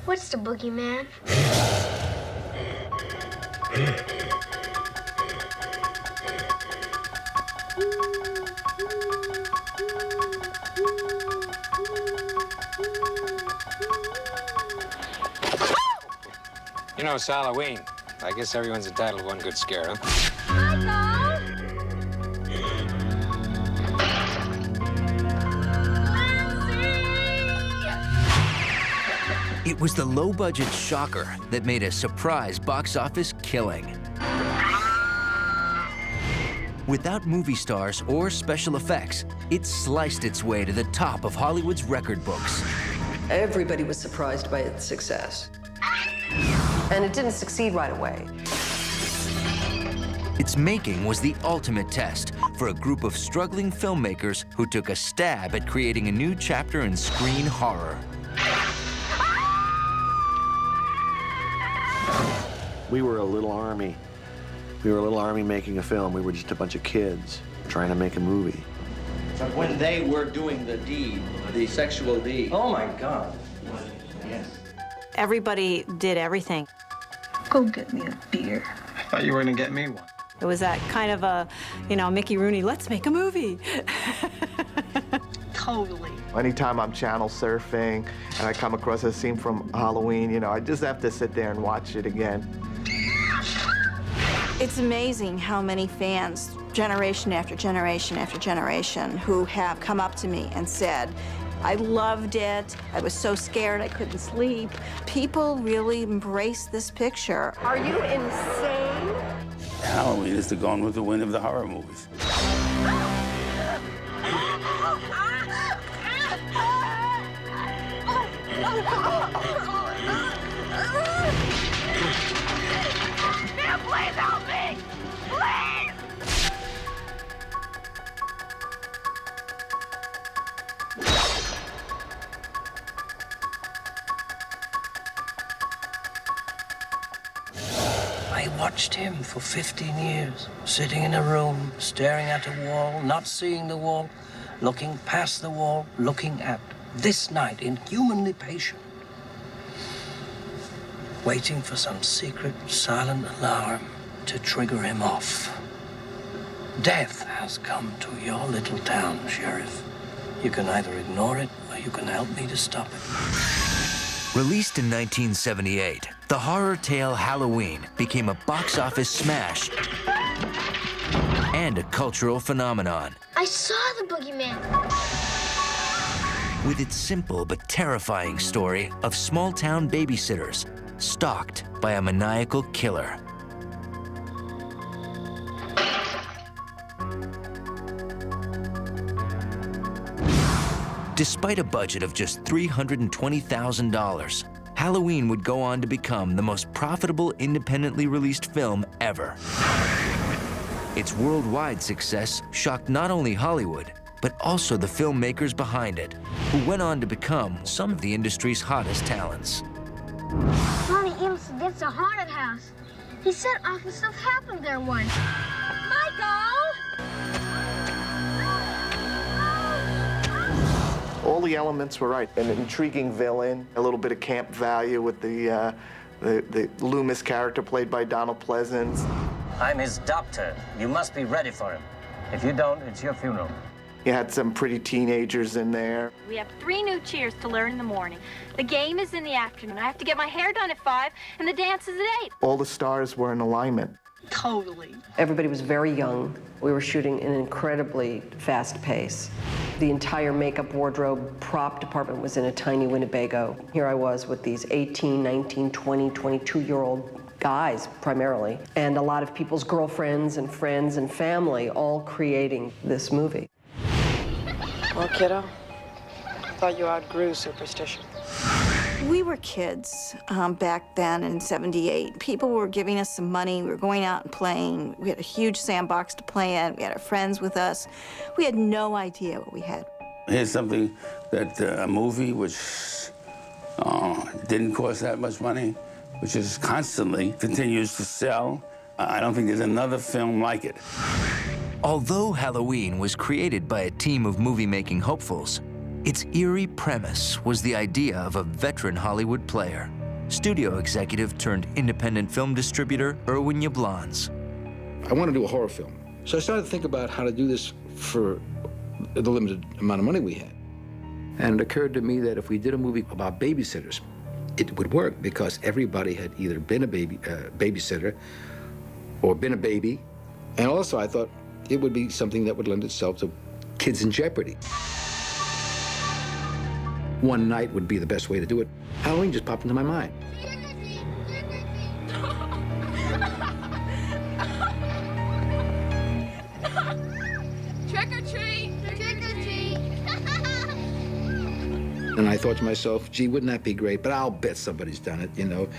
What's the boogeyman? You know, it's Halloween. I guess everyone's entitled to one good scare, huh? It was the low-budget shocker that made a surprise box office killing. Without movie stars or special effects, it sliced its way to the top of Hollywood's record books. Everybody was surprised by its success. And it didn't succeed right away. Its making was the ultimate test for a group of struggling filmmakers who took a stab at creating a new chapter in screen horror. We were a little army. We were a little army making a film. We were just a bunch of kids trying to make a movie. When they were doing the deed, the sexual deed. Oh my God. Yes. Everybody did everything. Go get me a beer. I thought you were gonna get me one. It was that kind of a, you know, Mickey Rooney, let's make a movie. Totally. Anytime I'm channel surfing and I come across a scene from Halloween, you know, I just have to sit there and watch it again. It's amazing how many fans, generation after generation after generation, who have come up to me and said, I loved it, I was so scared I couldn't sleep. People really embrace this picture. Are you insane? Halloween is the Gone with the Wind of the horror movies. Please help me! Please! I watched him for 15 years, sitting in a room, staring at a wall, not seeing the wall, looking past the wall, looking at this night, inhumanly patient, waiting for some secret, silent alarm to trigger him off. Death has come to your little town, Sheriff. You can either ignore it or you can help me to stop it. Released in 1978, the horror tale Halloween became a box office smash and a cultural phenomenon. I saw the boogeyman. With its simple but terrifying story of small-town babysitters stalked by a maniacal killer. Despite a budget of just $320,000, Halloween would go on to become the most profitable independently released film ever. Its worldwide success shocked not only Hollywood, but also the filmmakers behind it, who went on to become some of the industry's hottest talents. Mommy even suggests a haunted house. He said awful stuff happened there once. Michael! All the elements were right. An intriguing villain, a little bit of camp value with the Loomis character played by Donald Pleasence. I'm his doctor. You must be ready for him. If you don't, it's your funeral. You had some pretty teenagers in there. We have 3 new cheers to learn in the morning. The game is in the afternoon. I have to get my hair done at 5, and the dance is at 8. All the stars were in alignment. Totally. Everybody was very young. We were shooting in an incredibly fast pace. The entire makeup, wardrobe, prop department was in a tiny Winnebago. Here I was with these 18, 19, 20, 22-year-old guys, primarily, and a lot of people's girlfriends and friends and family all creating this movie. Well, kiddo, I thought you outgrew superstition. We were kids back then in '78. People were giving us some money. We were going out and playing. We had a huge sandbox to play in. We had our friends with us. We had no idea what we had. Here's something that a movie which didn't cost that much money, which is constantly continues to sell. I don't think there's another film like it. Although Halloween was created by a team of movie-making hopefuls, Its eerie premise was the idea of a veteran Hollywood player, studio executive turned independent film distributor Irwin Yablans. I want to do a horror film. So I started to think about how to do this for the limited amount of money we had. And it occurred to me that if we did a movie about babysitters, it would work because everybody had either been a babysitter or been a baby. And also I thought it would be something that would lend itself to kids in jeopardy. One night would be the best way to do it. Halloween just popped into my mind. Trick or treat! Trick or treat! And I thought to myself, gee, wouldn't that be great? But I'll bet somebody's done it, you know.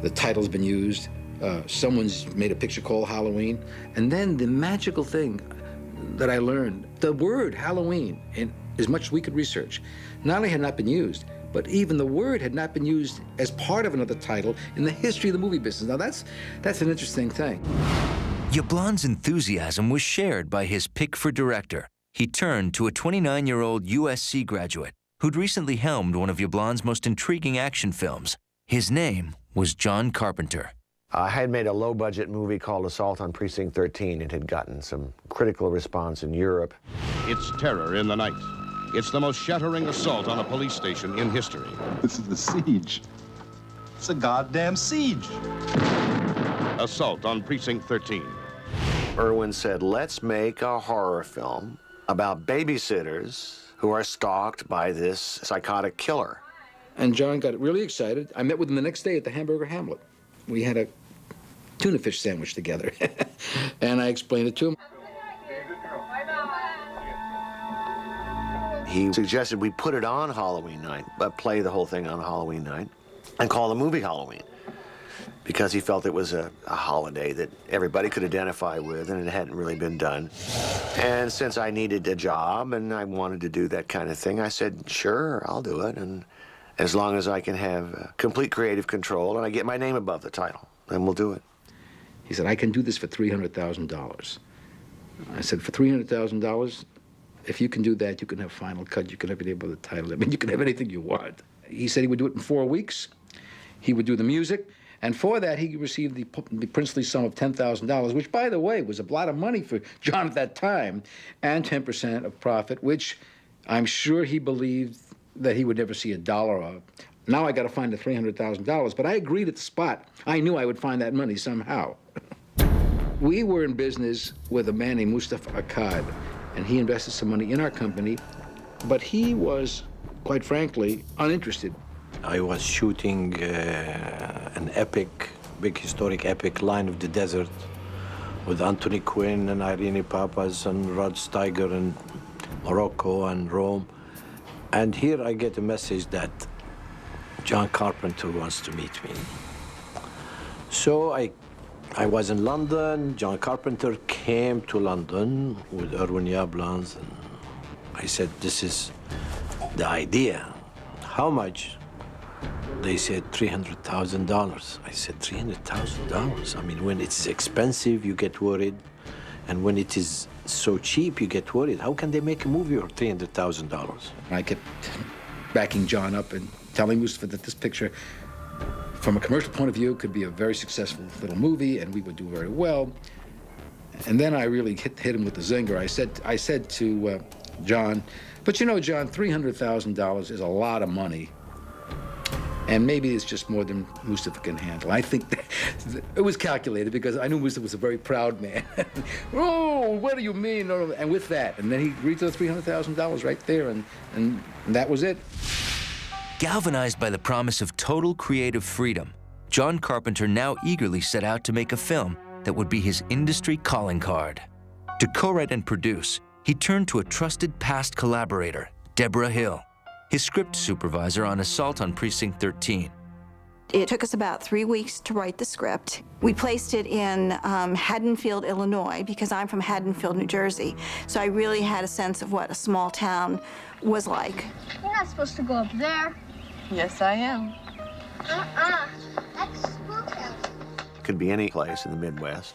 The title's been used. Someone's made a picture called Halloween. And then the magical thing that I learned, the word Halloween, and as much as we could research, not only had not been used, but even the word had not been used as part of another title in the history of the movie business. Now that's an interesting thing. Yablans' enthusiasm was shared by his pick for director. He turned to a 29-year-old USC graduate who'd recently helmed one of Yablans' most intriguing action films. His name was John Carpenter. I had made a low-budget movie called Assault on Precinct 13. It had gotten some critical response in Europe. It's terror in the night. It's the most shattering assault on a police station in history. This is the siege. It's a goddamn siege. Assault on Precinct 13. Irwin said, let's make a horror film about babysitters who are stalked by this psychotic killer. And John got really excited. I met with him the next day at the Hamburger Hamlet. We had a tuna fish sandwich together. And I explained it to him. He suggested we put it on Halloween night, but play the whole thing on Halloween night and call the movie Halloween, because he felt it was a holiday that everybody could identify with, and it hadn't really been done. And since I needed a job and I wanted to do that kind of thing, I said, sure, I'll do it. And as long as I can have complete creative control and I get my name above the title, then we'll do it. He said, I can do this for $300,000. I said, for $300,000, if you can do that, you can have final cut, you can have it above the title. I mean, you can have anything you want. He said he would do it in 4 weeks. He would do the music. And for that, he received the princely sum of $10,000, which, by the way, was a lot of money for John at that time, and 10% of profit, which I'm sure he believed that he would never see a dollar of. Now I got to find the $300,000, but I agreed at the spot. I knew I would find that money somehow. We were in business with a man named Moustapha Akkad, and he invested some money in our company, but he was, quite frankly, uninterested. I was shooting an epic, big historic epic, Line of the Desert, with Anthony Quinn and Irene Papas and Rod Steiger and Morocco and Rome. And here I get a message that John Carpenter wants to meet me. So I was in London. John Carpenter came to London with Irwin Yablans, and I said, this is the idea. How much? They said $300,000. I said, $300,000? I mean, when it's expensive, you get worried. And when it is so cheap, you get worried. How can they make a movie for $300,000? I kept backing John up and telling Moustapha that this picture, from a commercial point of view, could be a very successful little movie, and we would do very well. And then I really hit him with the zinger. I said to John, but you know, John, $300,000 is a lot of money. And maybe it's just more than Moustapha can handle. I think that it was calculated because I knew Moustapha was a very proud man. Oh, what do you mean? And with that, and then he agreed to the $300,000 right there, and that was it. Galvanized by the promise of total creative freedom, John Carpenter now eagerly set out to make a film that would be his industry calling card. To co-write and produce, he turned to a trusted past collaborator, Debra Hill, his script supervisor on Assault on Precinct 13. It took us about 3 weeks to write the script. We placed it in Haddonfield, Illinois, because I'm from Haddonfield, New Jersey. So I really had a sense of what a small town was like. You're not supposed to go up there. Yes, I am. That's Spookhouse. Could be any place in the Midwest.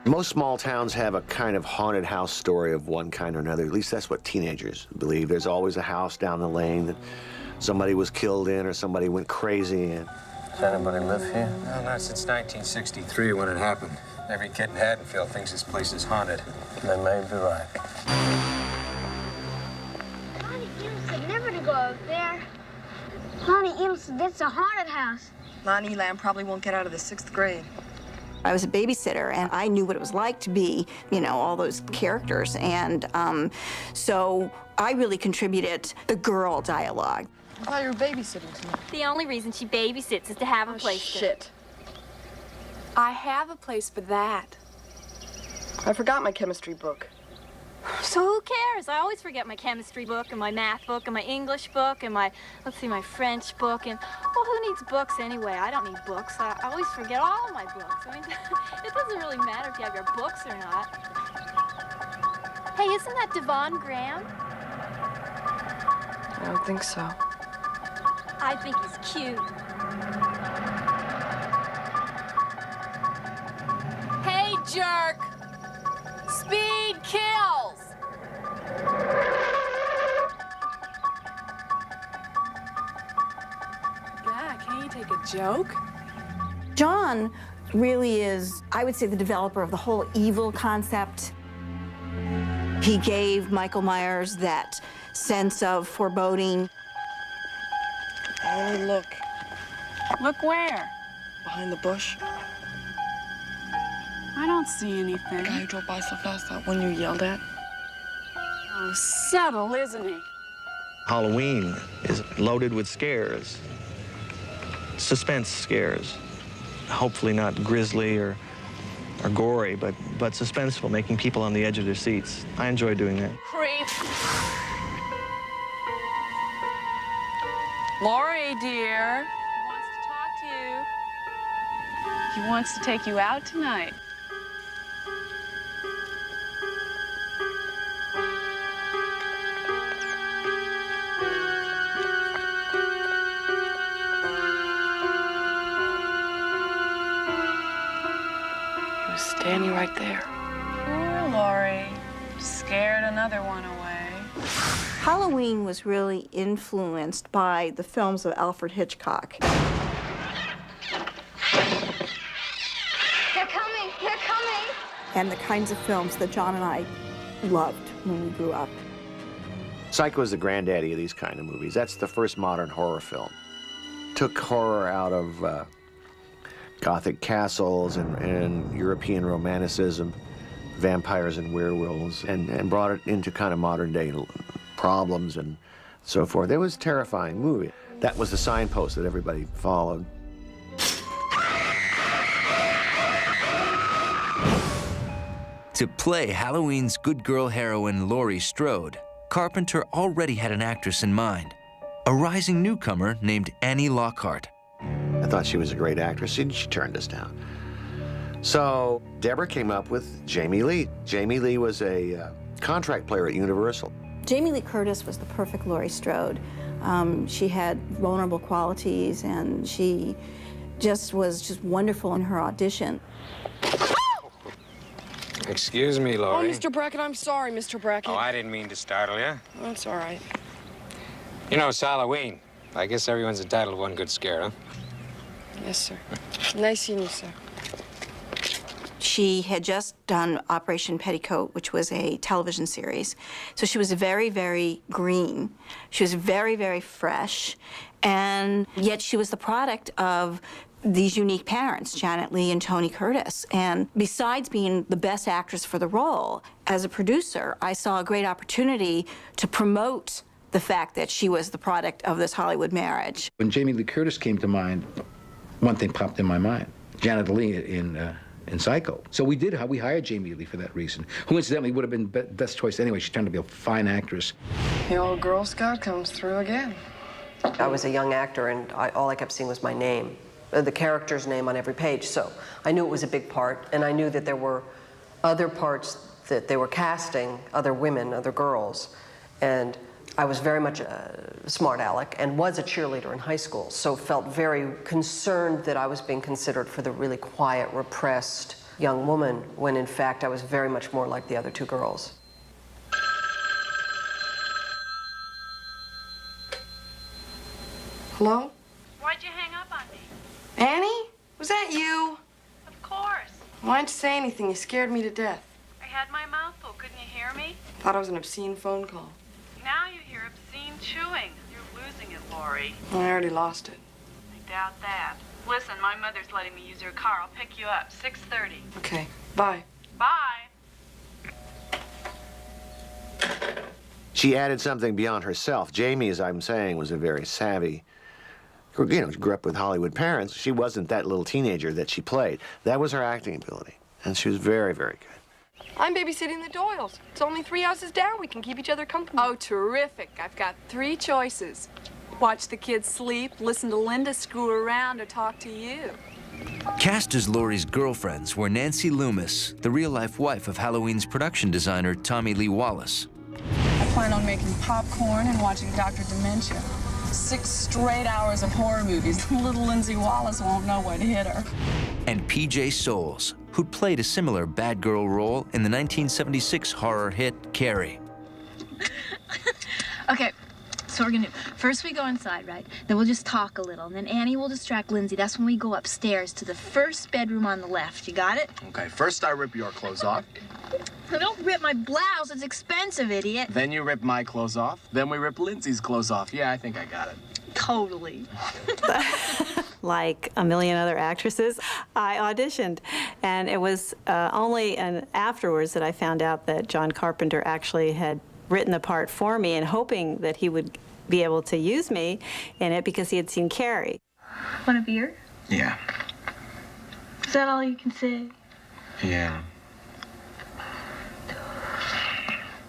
Most small towns have a kind of haunted house story of one kind or another. At least that's what teenagers believe. There's always a house down the lane that somebody was killed in or somebody went crazy in. Does anybody live here? No, not since 1963 when it happened. Every kid in Haddonfield thinks this place is haunted. They may be right. Lonnie Elam said never to go out there. Lonnie Elam said that's a haunted house. Lonnie Elam probably won't get out of the 6th grade. I was a babysitter, and I knew what it was like to be, you know, all those characters. And so I really contributed the girl dialogue. I thought you were babysitting tonight. The only reason she babysits is to have a place Shit. I have a place for that. I forgot my chemistry book. So who cares? I always forget my chemistry book and my math book and my English book and my, let's see, my French book. And, well, who needs books anyway? I don't need books. I always forget all my books. I mean, it doesn't really matter if you have your books or not. Hey, isn't that Devon Graham? I don't think so. I think he's cute. Hey, jerk! Speed kills! God, can't you take a joke? John really is, I would say, the developer of the whole evil concept. He gave Michael Myers that sense of foreboding. Oh, look. Look where? Behind the bush. I don't see anything. The guy who drove by so fast, that one you yelled at. Oh, subtle, isn't he? Halloween is loaded with scares, suspense scares. Hopefully not grisly or gory, but suspenseful, making people on the edge of their seats. I enjoy doing that. Creep. Lori, dear. He wants to talk to you. He wants to take you out tonight. He was standing right there. Poor Lori. Scared another one away. Halloween was really influenced by the films of Alfred Hitchcock. They're coming, they're coming. And the kinds of films that John and I loved when we grew up. Psycho is the granddaddy of these kind of movies. That's the first modern horror film. Took horror out of Gothic castles and European romanticism, vampires and werewolves, and brought it into kind of modern day problems and so forth. It was a terrifying movie. That was the signpost that everybody followed. To play Halloween's good girl heroine Laurie Strode, Carpenter already had an actress in mind, a rising newcomer named Annie Lockhart. I thought she was a great actress, and she turned us down. So Debra came up with Jamie Lee. Jamie Lee was a contract player at Universal. Jamie Lee Curtis was the perfect Laurie Strode. She had vulnerable qualities, and she was just wonderful in her audition. Excuse me, Oh, Laurie. Mr. Brackett, I'm sorry, Mr. Brackett. Oh, I didn't mean to startle you. That's all right. You know, it's Halloween. I guess everyone's entitled to one good scare, huh? Yes, sir. Nice seeing you, sir. She had just done Operation Petticoat, which was a television series. So she was very, very green. She was very, very fresh. And yet she was the product of these unique parents, Janet Leigh and Tony Curtis. And besides being the best actress for the role, as a producer, I saw a great opportunity to promote the fact that she was the product of this Hollywood marriage. When Jamie Lee Curtis came to mind, one thing popped in my mind. Janet Leigh in Psycho. So we hired Jamie Lee for that reason, who incidentally would have been best choice anyway. She turned out to be a fine actress. The old Girl Scout comes through again. I was a young actor, and all I kept seeing was my name, the character's name on every page. So I knew it was a big part, and I knew that there were other parts that they were casting, other women, other girls. And I was very much a smart aleck and was a cheerleader in high school, so felt very concerned that I was being considered for the really quiet, repressed young woman, when in fact I was very much more like the other two girls. Hello? Why'd you hang up on me? Annie? Was that you? Of course. Why'd you say anything? You scared me to death. I had my mouth full. Couldn't you hear me? Thought it was an obscene phone call. Now you hear obscene chewing. You're losing it, Lori. I already lost it. I doubt that. Listen, my mother's letting me use her car. I'll pick you up. 6:30. Okay, bye. Bye. She added something beyond herself. Jamie, as I'm saying, was a very savvy, she grew up with Hollywood parents. She wasn't that little teenager that she played. That was her acting ability, and she was very, very good. I'm babysitting the Doyles. It's only 3 houses down. We can keep each other company. Oh, terrific. I've got 3 choices. Watch the kids sleep, listen to Linda screw around, or talk to you. Cast as Laurie's girlfriends were Nancy Loomis, the real-life wife of Halloween's production designer Tommy Lee Wallace. I plan on making popcorn and watching Dr. Dementia. 6 straight hours of horror movies. Little Lindsay Wallace won't know what hit her. And P.J. Souls, who'd played a similar bad girl role in the 1976 horror hit Carrie. Okay, so we're gonna do, first we go inside, right? Then we'll just talk a little, and then Annie will distract Lindsay. That's when we go upstairs to the first bedroom on the left. You got it? Okay, first I rip your clothes off. Don't rip my blouse. It's expensive, idiot. Then you rip my clothes off. Then we rip Lindsay's clothes off. Yeah, I think I got it. Totally. Like a million other actresses, I auditioned. And it was only afterwards that I found out that John Carpenter actually had written the part for me and hoping that he would be able to use me in it because he had seen Carrie. Want a beer? Yeah. Is that all you can say? Yeah.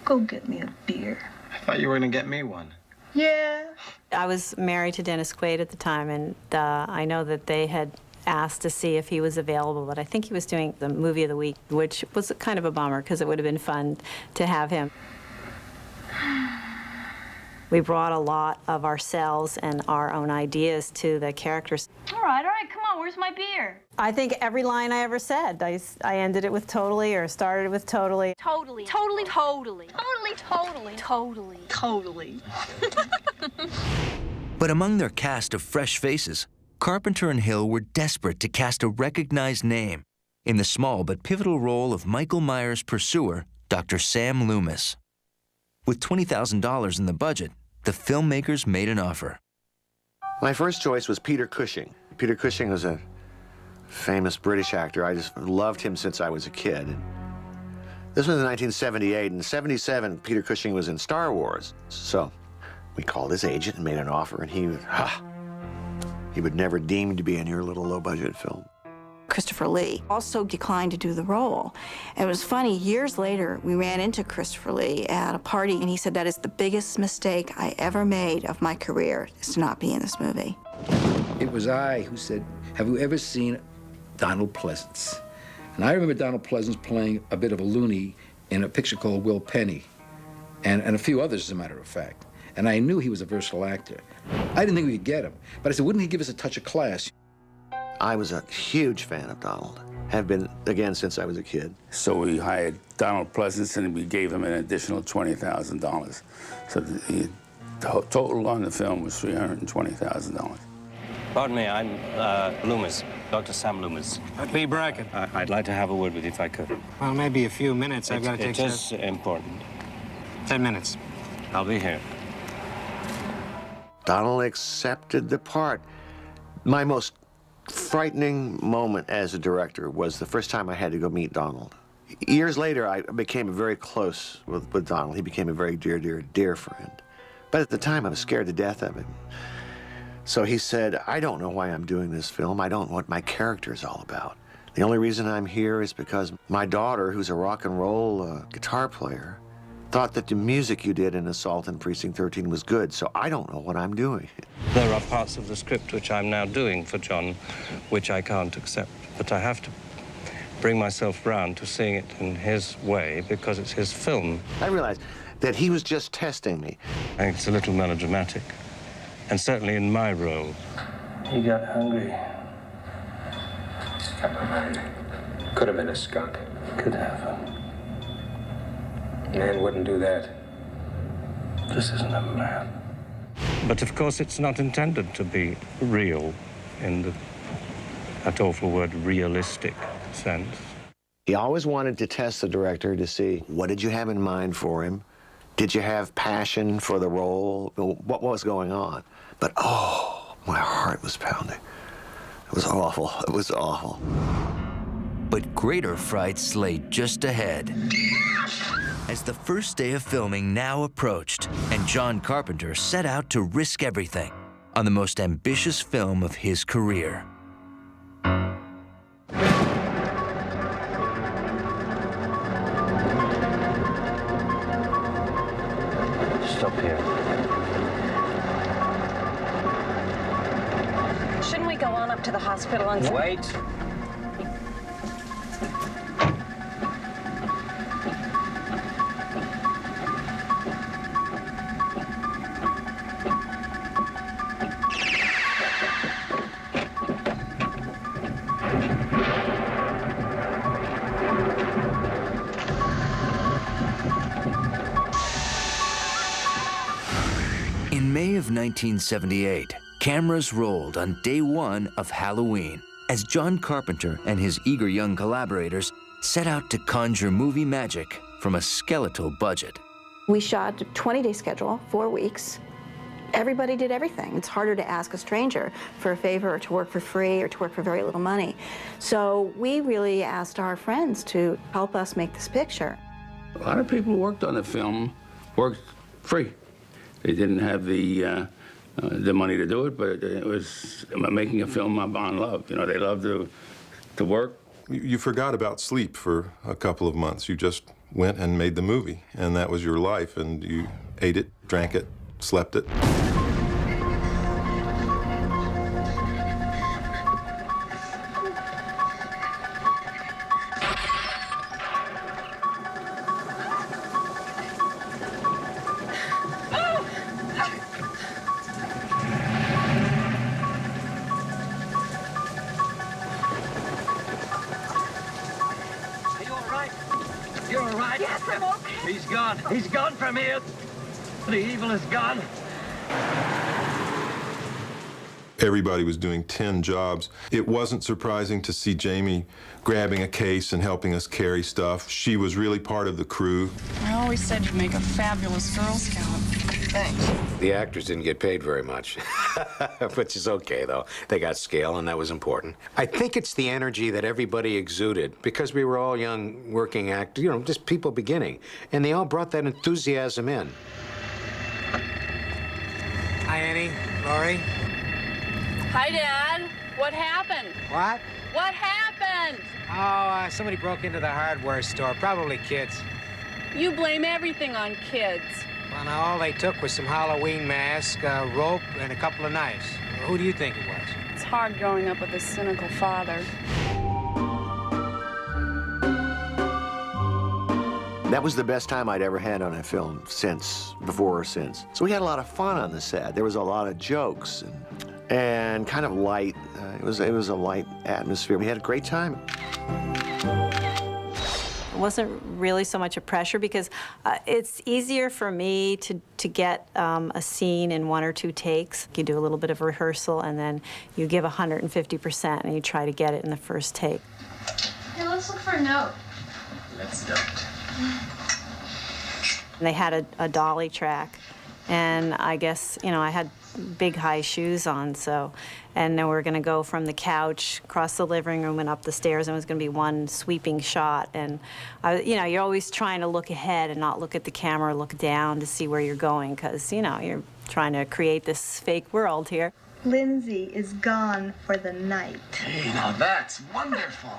Go get me a beer. I thought you were gonna get me one. Yeah. I was married to Dennis Quaid at the time, and I know that they had asked to see if he was available, but I think he was doing the movie of the week, which was kind of a bummer because it would have been fun to have him. We brought a lot of ourselves and our own ideas to the characters. All right, come on. Where's my beer? I think every line I ever said, I ended it with totally or started with totally. Totally. Totally. Totally. Totally. Totally. Totally. But among their cast of fresh faces, Carpenter and Hill were desperate to cast a recognized name in the small but pivotal role of Michael Myers' pursuer, Dr. Sam Loomis. With $20,000 in the budget, the filmmakers made an offer. My first choice was Peter Cushing. Peter Cushing was a famous British actor. I just loved him since I was a kid. This was in 1978. In 77, Peter Cushing was in Star Wars. So we called his agent and made an offer, and he would never deem to be in your little low-budget film. Christopher Lee also declined to do the role. It was funny, years later, we ran into Christopher Lee at a party, and he said, that is the biggest mistake I ever made of my career, is to not be in this movie. It was I who said, have you ever seen Donald Pleasence? And I remember Donald Pleasence playing a bit of a loony in a picture called Will Penny, and a few others, as a matter of fact. And I knew he was a versatile actor. I didn't think we could get him, but I said, wouldn't he give us a touch of class? I was a huge fan of Donald. Have been, again, since I was a kid. So we hired Donald Pleasence, and we gave him an additional $20,000. So the total on the film was $320,000. Pardon me, I'm Loomis, Dr. Sam Loomis. Lee Brackett. I'd like to have a word with you if I could. Well, maybe a few minutes. I've got to take It is important. 10 minutes. I'll be here. Donald accepted the part. My most frightening moment as a director was the first time I had to go meet Donald. Years later, I became very close with Donald. He became a very dear, dear, dear friend. But at the time, I was scared to death of him. So he said, I don't know why I'm doing this film. I don't know what my character is all about. The only reason I'm here is because my daughter, who's a rock and roll guitar player, thought that the music you did in Assault on Precinct 13 was good, so I don't know what I'm doing. There are parts of the script which I'm now doing for John, which I can't accept. But I have to bring myself round to seeing it in his way because it's his film. I realized that he was just testing me. I think it's a little melodramatic, and certainly in my role. He got hungry. Could have been a skunk. Could have. Man wouldn't do that. This isn't a man. But of course, it's not intended to be real in that awful word, realistic sense. He always wanted to test the director to see, what did you have in mind for him? Did you have passion for the role? What was going on? But, oh, my heart was pounding. It was awful. It was awful. But greater frights lay just ahead. As the first day of filming now approached, and John Carpenter set out to risk everything on the most ambitious film of his career. Stop here. Shouldn't we go on up to the hospital and... Wait. In May of 1978, cameras rolled on day one of Halloween as John Carpenter and his eager young collaborators set out to conjure movie magic from a skeletal budget. We shot a 20-day schedule, 4 weeks. Everybody did everything. It's harder to ask a stranger for a favor or to work for free or to work for very little money. So we really asked our friends to help us make this picture. A lot of people who worked on the film worked free. They didn't have the money to do it, but it was making a film on love. You know, they loved to work. You forgot about sleep for a couple of months. You just went and made the movie, and that was your life, and you ate it, drank it, slept it. He's gone from here. The evil is gone. Everybody was doing 10 jobs. It wasn't surprising to see Jamie grabbing a case and helping us carry stuff. She was really part of the crew. I always said you'd make a fabulous Girl Scout. Thanks. The actors didn't get paid very much, which is okay, though. They got scale, and that was important. I think it's the energy that everybody exuded, because we were all young working actors, you know, just people beginning, and they all brought that enthusiasm in. Hi, Annie. Laurie. Hi, Dad. What happened? What? What happened? Oh, somebody broke into the hardware store. Probably kids. You blame everything on kids. Well, now, all they took was some Halloween mask, rope, and a couple of knives. Who do you think it was? It's hard growing up with a cynical father. That was the best time I'd ever had on a film before or since. So we had a lot of fun on the set. There was a lot of jokes and kind of light. It was a light atmosphere. We had a great time. It wasn't really so much a pressure because it's easier for me to get a scene in 1 or 2 takes. You do a little bit of rehearsal and then you give 150% and you try to get it in the first take. Hey, let's look for a note. Let's don't. They had a dolly track, and I guess, you know, I had big high shoes on, so, and then we're gonna go from the couch across the living room and up the stairs, and it was gonna be one sweeping shot. And you know, you're always trying to look ahead and not look at the camera, look down to see where you're going, because, you know, you're trying to create this fake world here. Lindsay is gone for the night. Hey, now that's wonderful.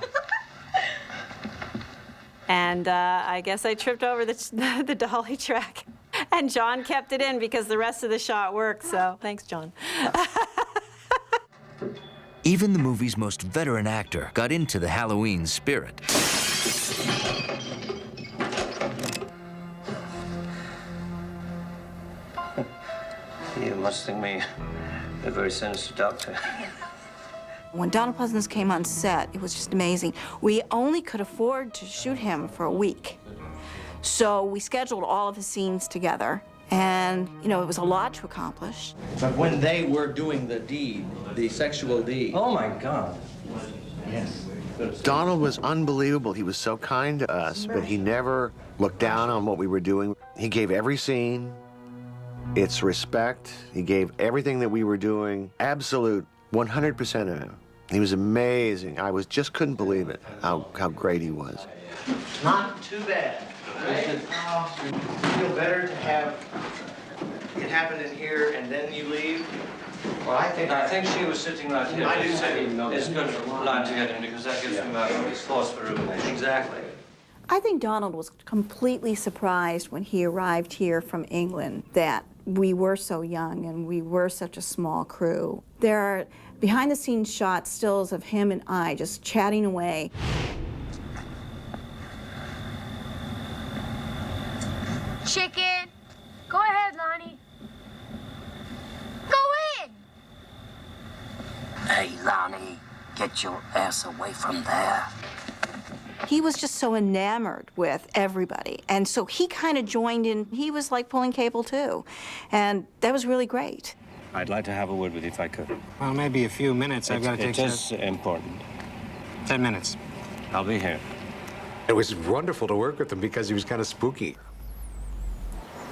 And I guess I tripped over the dolly track. And John kept it in because the rest of the shot worked, so thanks, John. Even the movie's most veteran actor got into the Halloween spirit. You must think me a very sinister doctor. When Donald Pleasence came on set, it was just amazing. We only could afford to shoot him for a week. So we scheduled all of his scenes together, and, you know, it was a lot to accomplish. But when they were doing the deed, the sexual deed... Oh, my God. Yes. Donald was unbelievable. He was so kind to us, but he never looked down on what we were doing. He gave every scene its respect. He gave everything that we were doing absolute 100% of him. He was amazing. I just couldn't believe it, how great he was. Not too bad. Feel better to have it happen in here and then you leave? Well, I think she was sitting right here. I do too. It's good to lie together because that gives him his thoughts for rumination. Exactly. I think Donald was completely surprised when he arrived here from England that we were so young and we were such a small crew. There are behind-the-scenes shots, stills of him and I just chatting away. Chicken. Go ahead, Lonnie. Go in. Hey, Lonnie, get your ass away from there. He was just so enamored with everybody, and so he kind of joined in. He was like pulling cable too, and that was really great. I'd like to have a word with you if I could. Well, maybe a few minutes. I've got to take It is important. 10 minutes. I'll be here. It was wonderful to work with him because he was kind of spooky.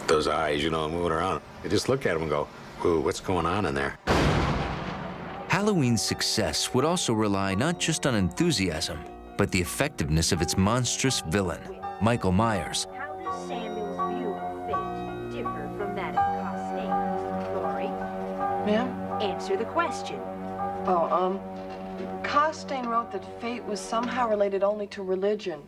Those eyes, you know, moving around. You just look at him and go, ooh, what's going on in there? Halloween's success would also rely not just on enthusiasm, but the effectiveness of its monstrous villain, Michael Myers. How does Samuel's view of fate differ from that of Costain's, Lori? Ma'am? Answer the question. Oh, Costain wrote that fate was somehow related only to religion,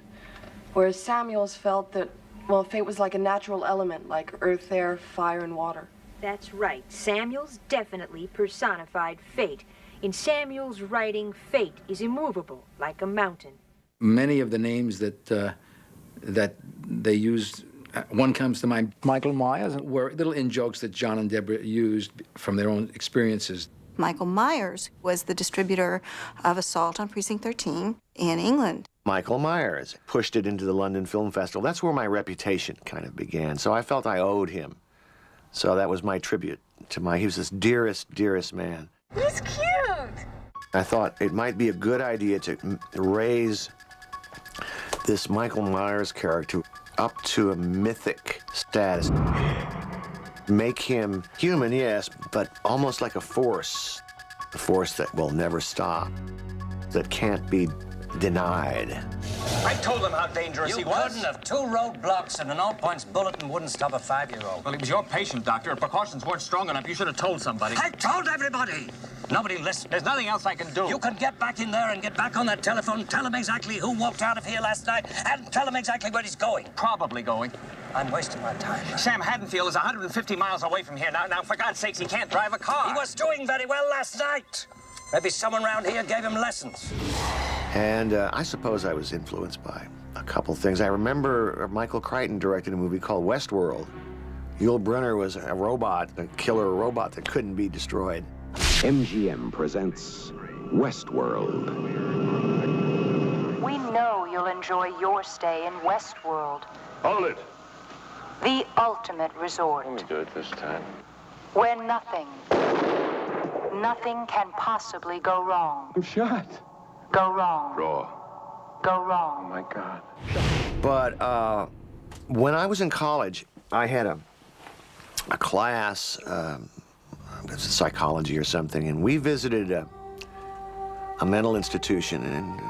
whereas Samuels felt that, well, fate was like a natural element, like earth, air, fire, and water. That's right. Samuels definitely personified fate. In Samuel's writing, fate is immovable, like a mountain. Many of the names that they used, one comes to mind, Michael Myers, were little in-jokes that John and Debra used from their own experiences. Michael Myers was the distributor of Assault on Precinct 13 in England. Michael Myers pushed it into the London Film Festival. That's where my reputation kind of began, so I felt I owed him. So that was my tribute to he was this dearest, dearest man. He's cute. I thought it might be a good idea to raise this Michael Myers character up to a mythic status. Make him human, yes, but almost like a force that will never stop, that can't be denied. I told them how dangerous he was. You couldn't have. 2 roadblocks and an all-points bulletin wouldn't stop a 5-year-old. Well, he was your patient, Doctor. If precautions weren't strong enough, you should have told somebody. I told everybody. Nobody listened. There's nothing else I can do. You can get back in there and get back on that telephone, tell him exactly who walked out of here last night, and tell him exactly where he's going. Probably going. I'm wasting my time. Sam Haddonfield is 150 miles away from here. Now, for God's sakes, he can't drive a car. He was doing very well last night. Maybe someone around here gave him lessons. And I suppose I was influenced by a couple things. I remember Michael Crichton directed a movie called Westworld. Yul Brynner was a robot, a killer robot that couldn't be destroyed. MGM presents Westworld. We know you'll enjoy your stay in Westworld, Hold it. the ultimate resort, Let me do it this time. where nothing can possibly go wrong. I'm shot. Go wrong. Raw. Go wrong. Oh, my God. But when I was in college, I had a class, psychology or something, and we visited a mental institution, and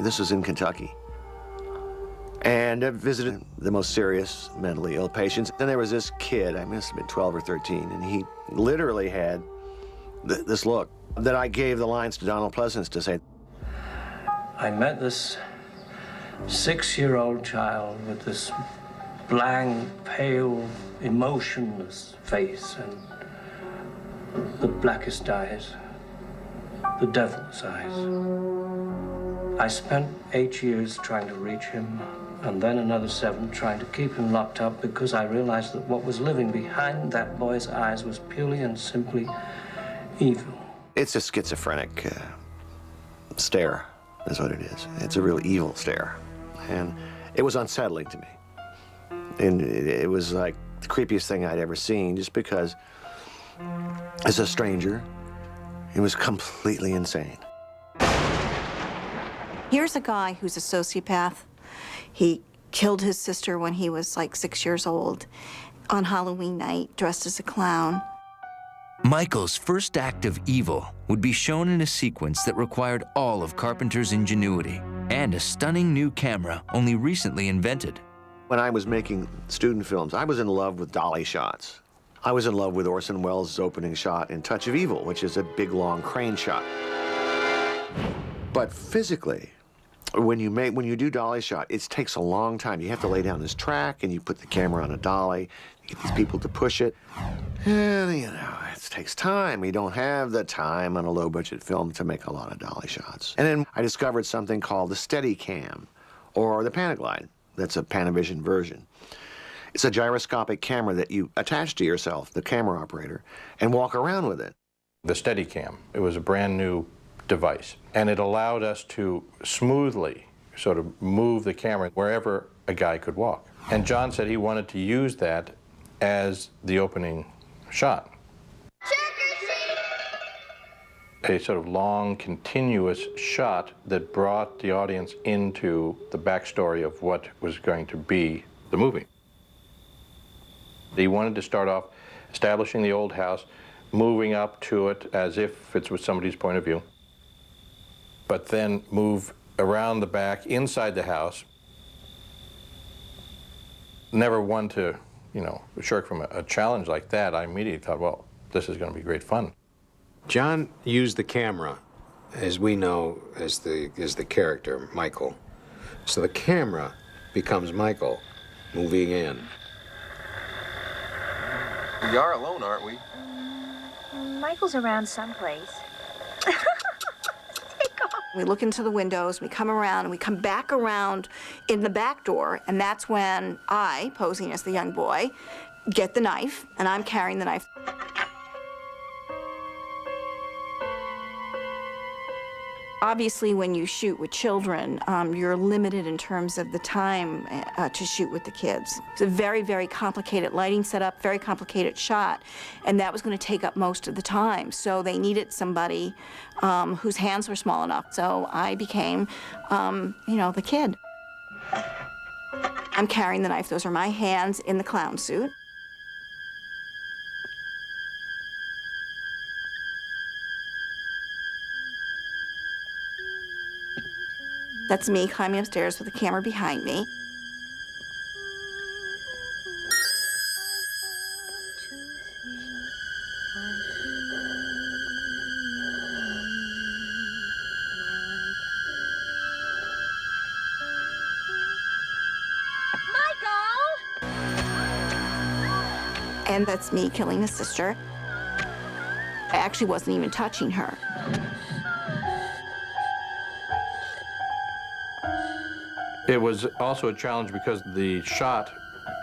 this was in Kentucky. And I visited the most serious mentally ill patients. And there was this kid, I must have been 12 or 13, and he literally had this look that I gave the lines to Donald Pleasence to say. I met this 6-year-old child with this blank, pale, emotionless face and the blackest eyes, the devil's eyes. I spent 8 years trying to reach him, and then another 7 trying to keep him locked up because I realized that what was living behind that boy's eyes was purely and simply evil. It's a schizophrenic stare, is what it is. It's a real evil stare. And it was unsettling to me. And it was like the creepiest thing I'd ever seen, just because as a stranger, it was completely insane. Here's a guy who's a sociopath. He killed his sister when he was like 6 years old on Halloween night, dressed as a clown. Michael's first act of evil would be shown in a sequence that required all of Carpenter's ingenuity and a stunning new camera only recently invented. When I was making student films, I was in love with dolly shots. I was in love with Orson Welles' opening shot in Touch of Evil, which is a big, long crane shot. But physically, when you do dolly shot, it takes a long time. You have to lay down this track, and you put the camera on a dolly, you get these people to push it. And, you know, it takes time. We don't have the time on a low-budget film to make a lot of dolly shots. And then I discovered something called the Steadicam, or the Panaglide. That's a Panavision version. It's a gyroscopic camera that you attach to yourself, the camera operator, and walk around with it. The Steadicam, it was a brand new device, and it allowed us to smoothly sort of move the camera wherever a guy could walk. And John said he wanted to use that as the opening shot. A sort of long, continuous shot that brought the audience into the backstory of what was going to be the movie. He wanted to start off establishing the old house, moving up to it as if it was somebody's point of view, but then move around the back, inside the house. Never one to, you know, shirk from a challenge like that. I immediately thought, well, this is going to be great fun. John used the camera, as we know, as the character, Michael. So the camera becomes Michael moving in. We are alone, aren't we? Michael's around someplace. We look into the windows, we come around, and we come back around in the back door, and that's when I, posing as the young boy, get the knife, and I'm carrying the knife. Obviously, when you shoot with children, you're limited in terms of the time to shoot with the kids. It's a very, very complicated lighting setup, very complicated shot, and that was going to take up most of the time. So they needed somebody whose hands were small enough. So I became, you know, the kid. I'm carrying the knife. Those are my hands in the clown suit. That's me climbing upstairs with the camera behind me. Michael! And that's me killing the sister. I actually wasn't even touching her. It was also a challenge because the shot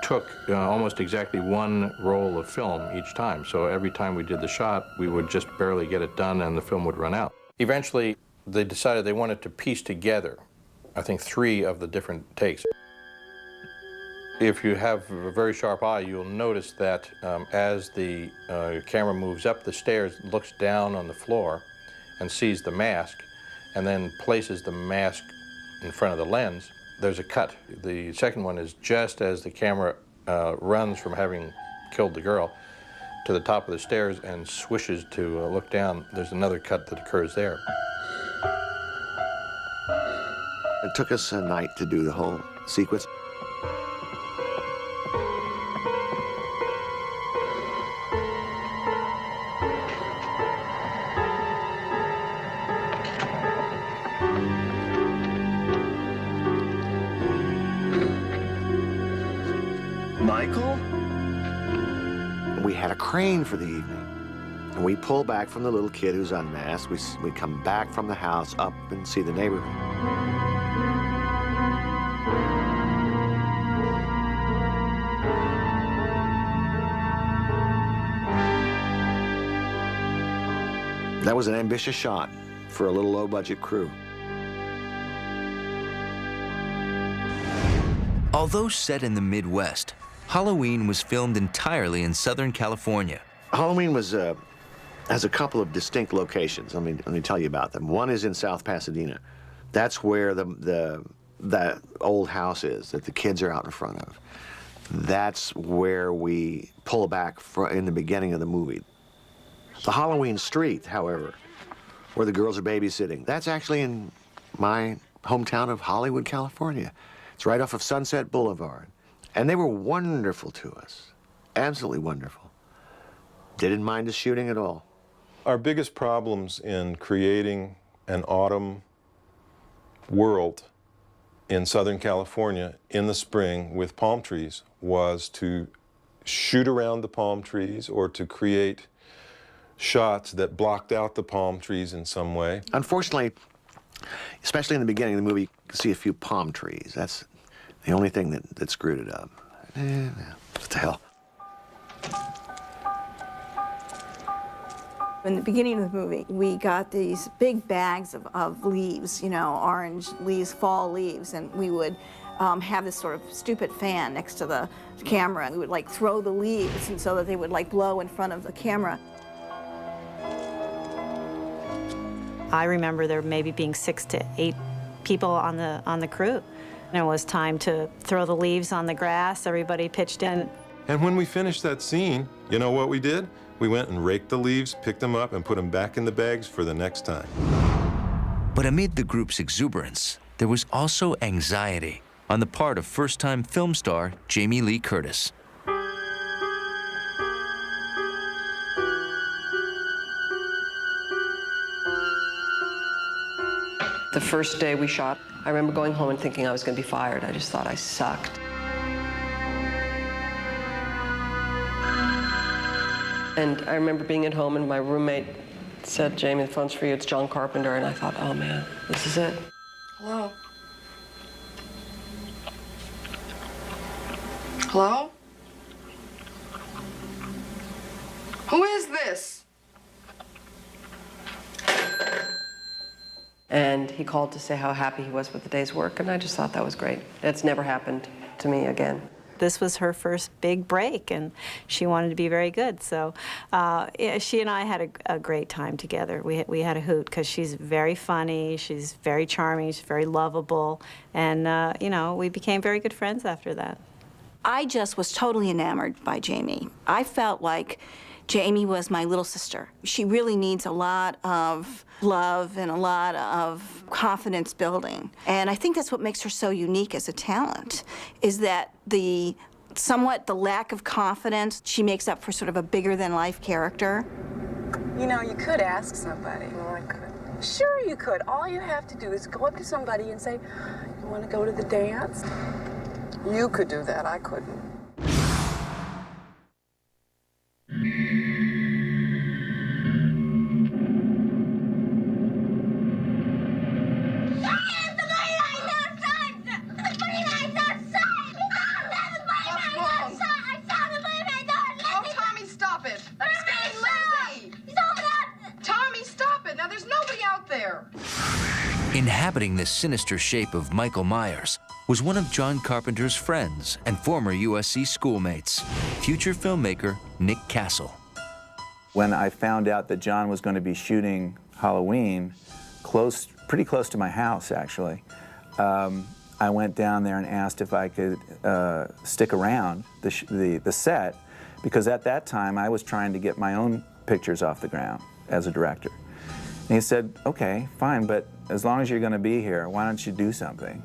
took almost exactly one roll of film each time. So every time we did the shot, we would just barely get it done and the film would run out. Eventually, they decided they wanted to piece together, I think, 3 of the different takes. If you have a very sharp eye, you'll notice that as the camera moves up the stairs, looks down on the floor and sees the mask, and then places the mask in front of the lens, there's a cut. The second one is just as the camera runs from having killed the girl to the top of the stairs and swishes to look down. There's another cut that occurs there. It took us a night to do the whole sequence. Michael? We had a crane for the evening. And we pull back from the little kid who's unmasked. We come back from the house up and see the neighborhood. That was an ambitious shot for a little low-budget crew. Although set in the Midwest, Halloween was filmed entirely in Southern California. Halloween was has a couple of distinct locations. Let me tell you about them. One is in South Pasadena. That's where that old house is that the kids are out in front of. That's where we pull back in the beginning of the movie. The Halloween street, however, where the girls are babysitting, that's actually in my hometown of Hollywood, California. It's right off of Sunset Boulevard. And they were wonderful to us, absolutely wonderful. Didn't mind us shooting at all. Our biggest problems in creating an autumn world in Southern California in the spring with palm trees was to shoot around the palm trees or to create shots that blocked out the palm trees in some way. Unfortunately, especially in the beginning of the movie, you can see a few palm trees. That's the only thing that screwed it up. What the hell? In the beginning of the movie, we got these big bags of leaves, you know, orange leaves, fall leaves, and we would have this sort of stupid fan next to the camera. We would like throw the leaves and so that they would like blow in front of the camera. I remember there maybe being 6 to 8 people on the crew. And it was time to throw the leaves on the grass. Everybody pitched in. And when we finished that scene, you know what we did? We went and raked the leaves, picked them up, and put them back in the bags for the next time. But amid the group's exuberance, there was also anxiety on the part of first-time film star Jamie Lee Curtis. The first day we shot, I remember going home and thinking I was going to be fired. I just thought I sucked. And I remember being at home and my roommate said, "Jamie, the phone's for you, it's John Carpenter." And I thought, oh man, this is it. Hello? Hello? Who is this? And he called to say how happy he was with the day's work, and I just thought that was great. It's never happened to me again. This was her first big break, and she wanted to be very good. So yeah, she and I had a great time together. We had a hoot because she's very funny, she's very charming, she's very lovable, and you know, we became very good friends after that. I just was totally enamored by Jamie. I felt like Jamie was my little sister. She really needs a lot of love and a lot of confidence building. And I think that's what makes her so unique as a talent, is that the lack of confidence she makes up for sort of a bigger-than-life character. You know, you could ask somebody. Well, I could. Sure you could. All you have to do is go up to somebody and say, "You want to go to the dance?" You could do that. I couldn't. Inhabiting the sinister shape of Michael Myers was one of John Carpenter's friends and former USC schoolmates, future filmmaker Nick Castle. When I found out that John was going to be shooting Halloween, pretty close to my house actually, I went down there and asked if I could stick around the set, because at that time I was trying to get my own pictures off the ground as a director. And he said, "Okay, fine, but as long as you're going to be here, why don't you do something?"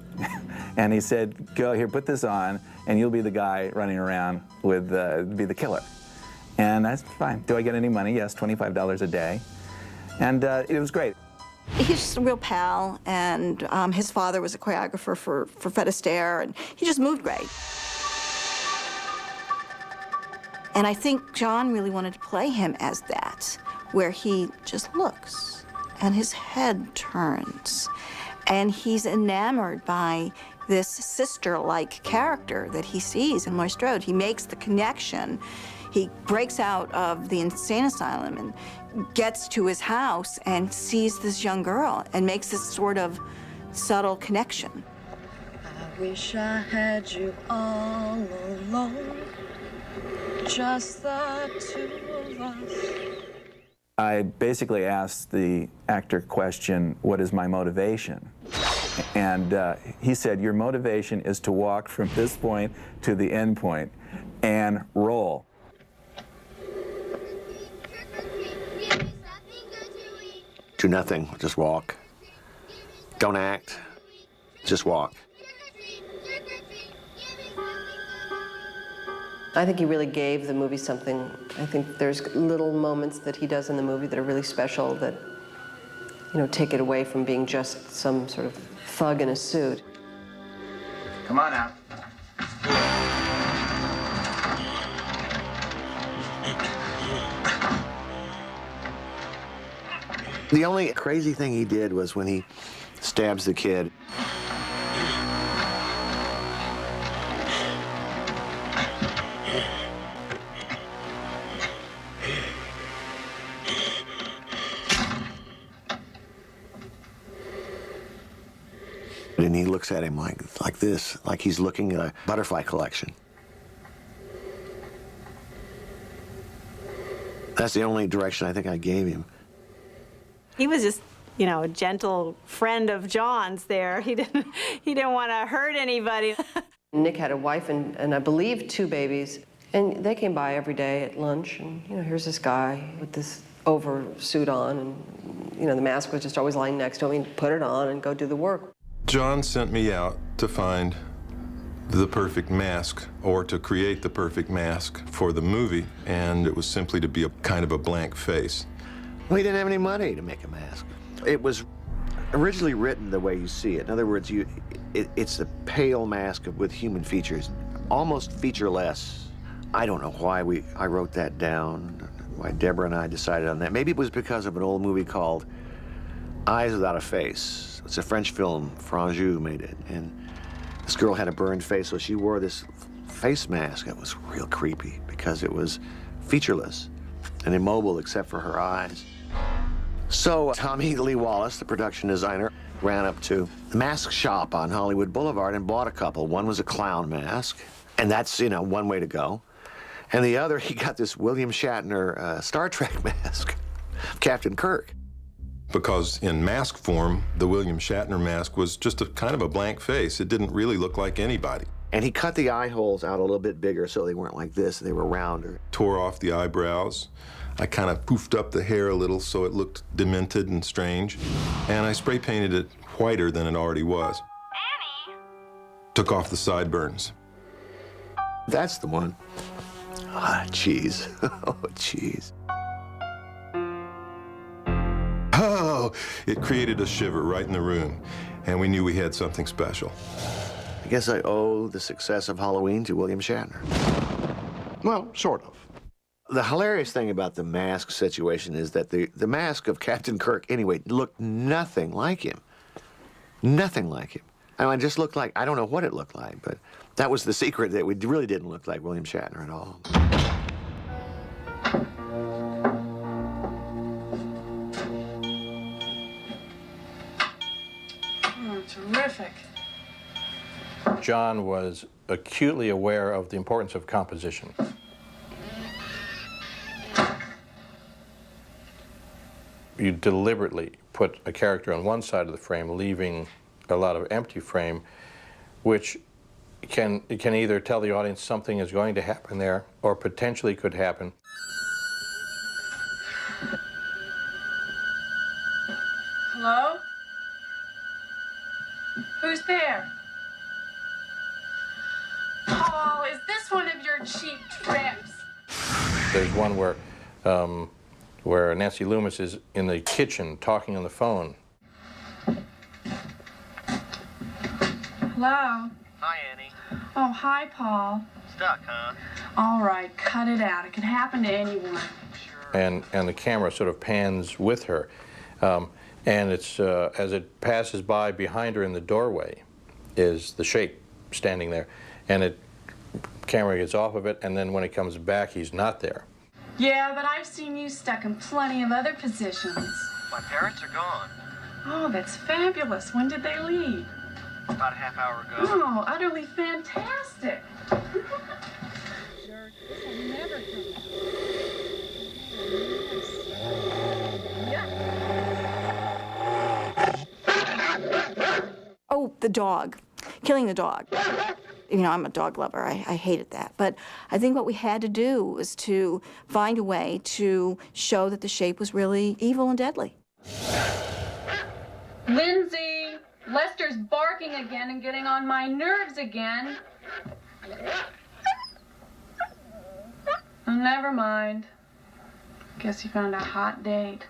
And he said, "Go here, put this on, and you'll be the guy running around with, be the killer." And that's fine. Do I get any money? Yes, $25 a day. And it was great. He's just a real pal, and his father was a choreographer for Fred Astaire, and he just moved great. And I think John really wanted to play him as that, where he just looks, and his head turns, and he's enamored by this sister-like character that he sees in Laurie Strode. He makes the connection. He breaks out of the insane asylum and gets to his house and sees this young girl and makes this sort of subtle connection. wish I had you all alone, just the two of us. I basically asked the actor question, what is my motivation? And he said, your motivation is to walk from this point to the end point and roll. Do nothing, just walk. Don't act, just walk. I think he really gave the movie something. I think there's little moments that he does in the movie that are really special that, you know, take it away from being just some sort of thug in a suit. Come on out. The only crazy thing he did was when he stabs the kid. And he looks at him like this, like he's looking at a butterfly collection. That's the only direction I think I gave him. He was just, you know, a gentle friend of John's there. He didn't want to hurt anybody. Nick had a wife and I believe 2 babies, and they came by every day at lunch, and, you know, here's this guy with this oversuit on, and, you know, the mask was just always lying next to him. He'd put it on and go do the work. John sent me out to find the perfect mask, or to create the perfect mask for the movie, and it was simply to be a kind of a blank face. Well, he didn't have any money to make a mask. It was originally written the way you see it. In other words, it's a pale mask with human features, almost featureless. I don't know why I wrote that down, why Debra and I decided on that. Maybe it was because of an old movie called Eyes Without a Face. It's a French film, Franjou made it, and this girl had a burned face, so she wore this face mask. It was real creepy because it was featureless and immobile except for her eyes. So Tommy Lee Wallace, the production designer, ran up to the mask shop on Hollywood Boulevard and bought a couple. One was a clown mask, and that's, you know, one way to go. And the other, he got this William Shatner Star Trek mask, Captain Kirk. Because in mask form, the William Shatner mask was just a kind of a blank face. It didn't really look like anybody. And he cut the eye holes out a little bit bigger so they weren't like this, they were rounder. Tore off the eyebrows. I kind of poofed up the hair a little so it looked demented and strange. And I spray painted it whiter than it already was. Annie! Took off the sideburns. That's the one. Ah, cheese. Oh, cheese. Oh, it created a shiver right in the room, and we knew we had something special. I guess I owe the success of Halloween to William Shatner. Well, sort of. The hilarious thing about the mask situation is that the mask of Captain Kirk, anyway, looked nothing like him. Nothing like him. I mean, it just looked like, I don't know what it looked like, but that was the secret, that we really didn't look like William Shatner at all. Oh, terrific. John was acutely aware of the importance of composition. You deliberately put a character on one side of the frame, leaving a lot of empty frame, which can either tell the audience something is going to happen there or potentially could happen. Hello? Who's there? Oh, is this one of your cheap tricks? There's one where Nancy Loomis is in the kitchen talking on the phone. Hello? Hi, Annie. Oh, hi, Paul. Stuck, huh? All right, cut it out. It can happen to anyone. And the camera sort of pans with her. And it's, as it passes by behind her in the doorway is the shape standing there. And camera gets off of it, and then when it comes back, he's not there. Yeah, but I've seen you stuck in plenty of other positions. My parents are gone. Oh, that's fabulous. When did they leave? About a half hour ago. Oh, utterly fantastic. Oh, the dog. Killing the dog. You know, I'm a dog lover. I hated that. But I think what we had to do was to find a way to show that the shape was really evil and deadly. Lindsay, Lester's barking again and getting on my nerves again. Oh, never mind. Guess he found a hot date.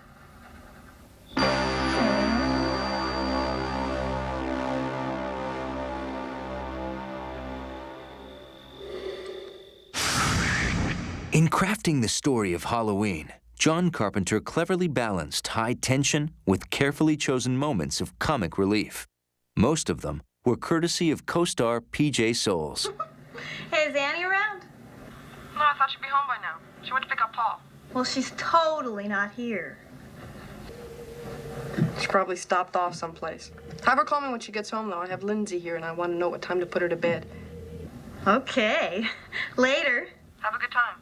In crafting the story of Halloween, John Carpenter cleverly balanced high tension with carefully chosen moments of comic relief. Most of them were courtesy of co-star P.J. Souls. Hey, is Annie around? No, I thought she'd be home by now. She went to pick up Paul. Well, she's totally not here. She probably stopped off someplace. Have her call me when she gets home, though. I have Lindsay here, and I want to know what time to put her to bed. Okay. Later. Have a good time.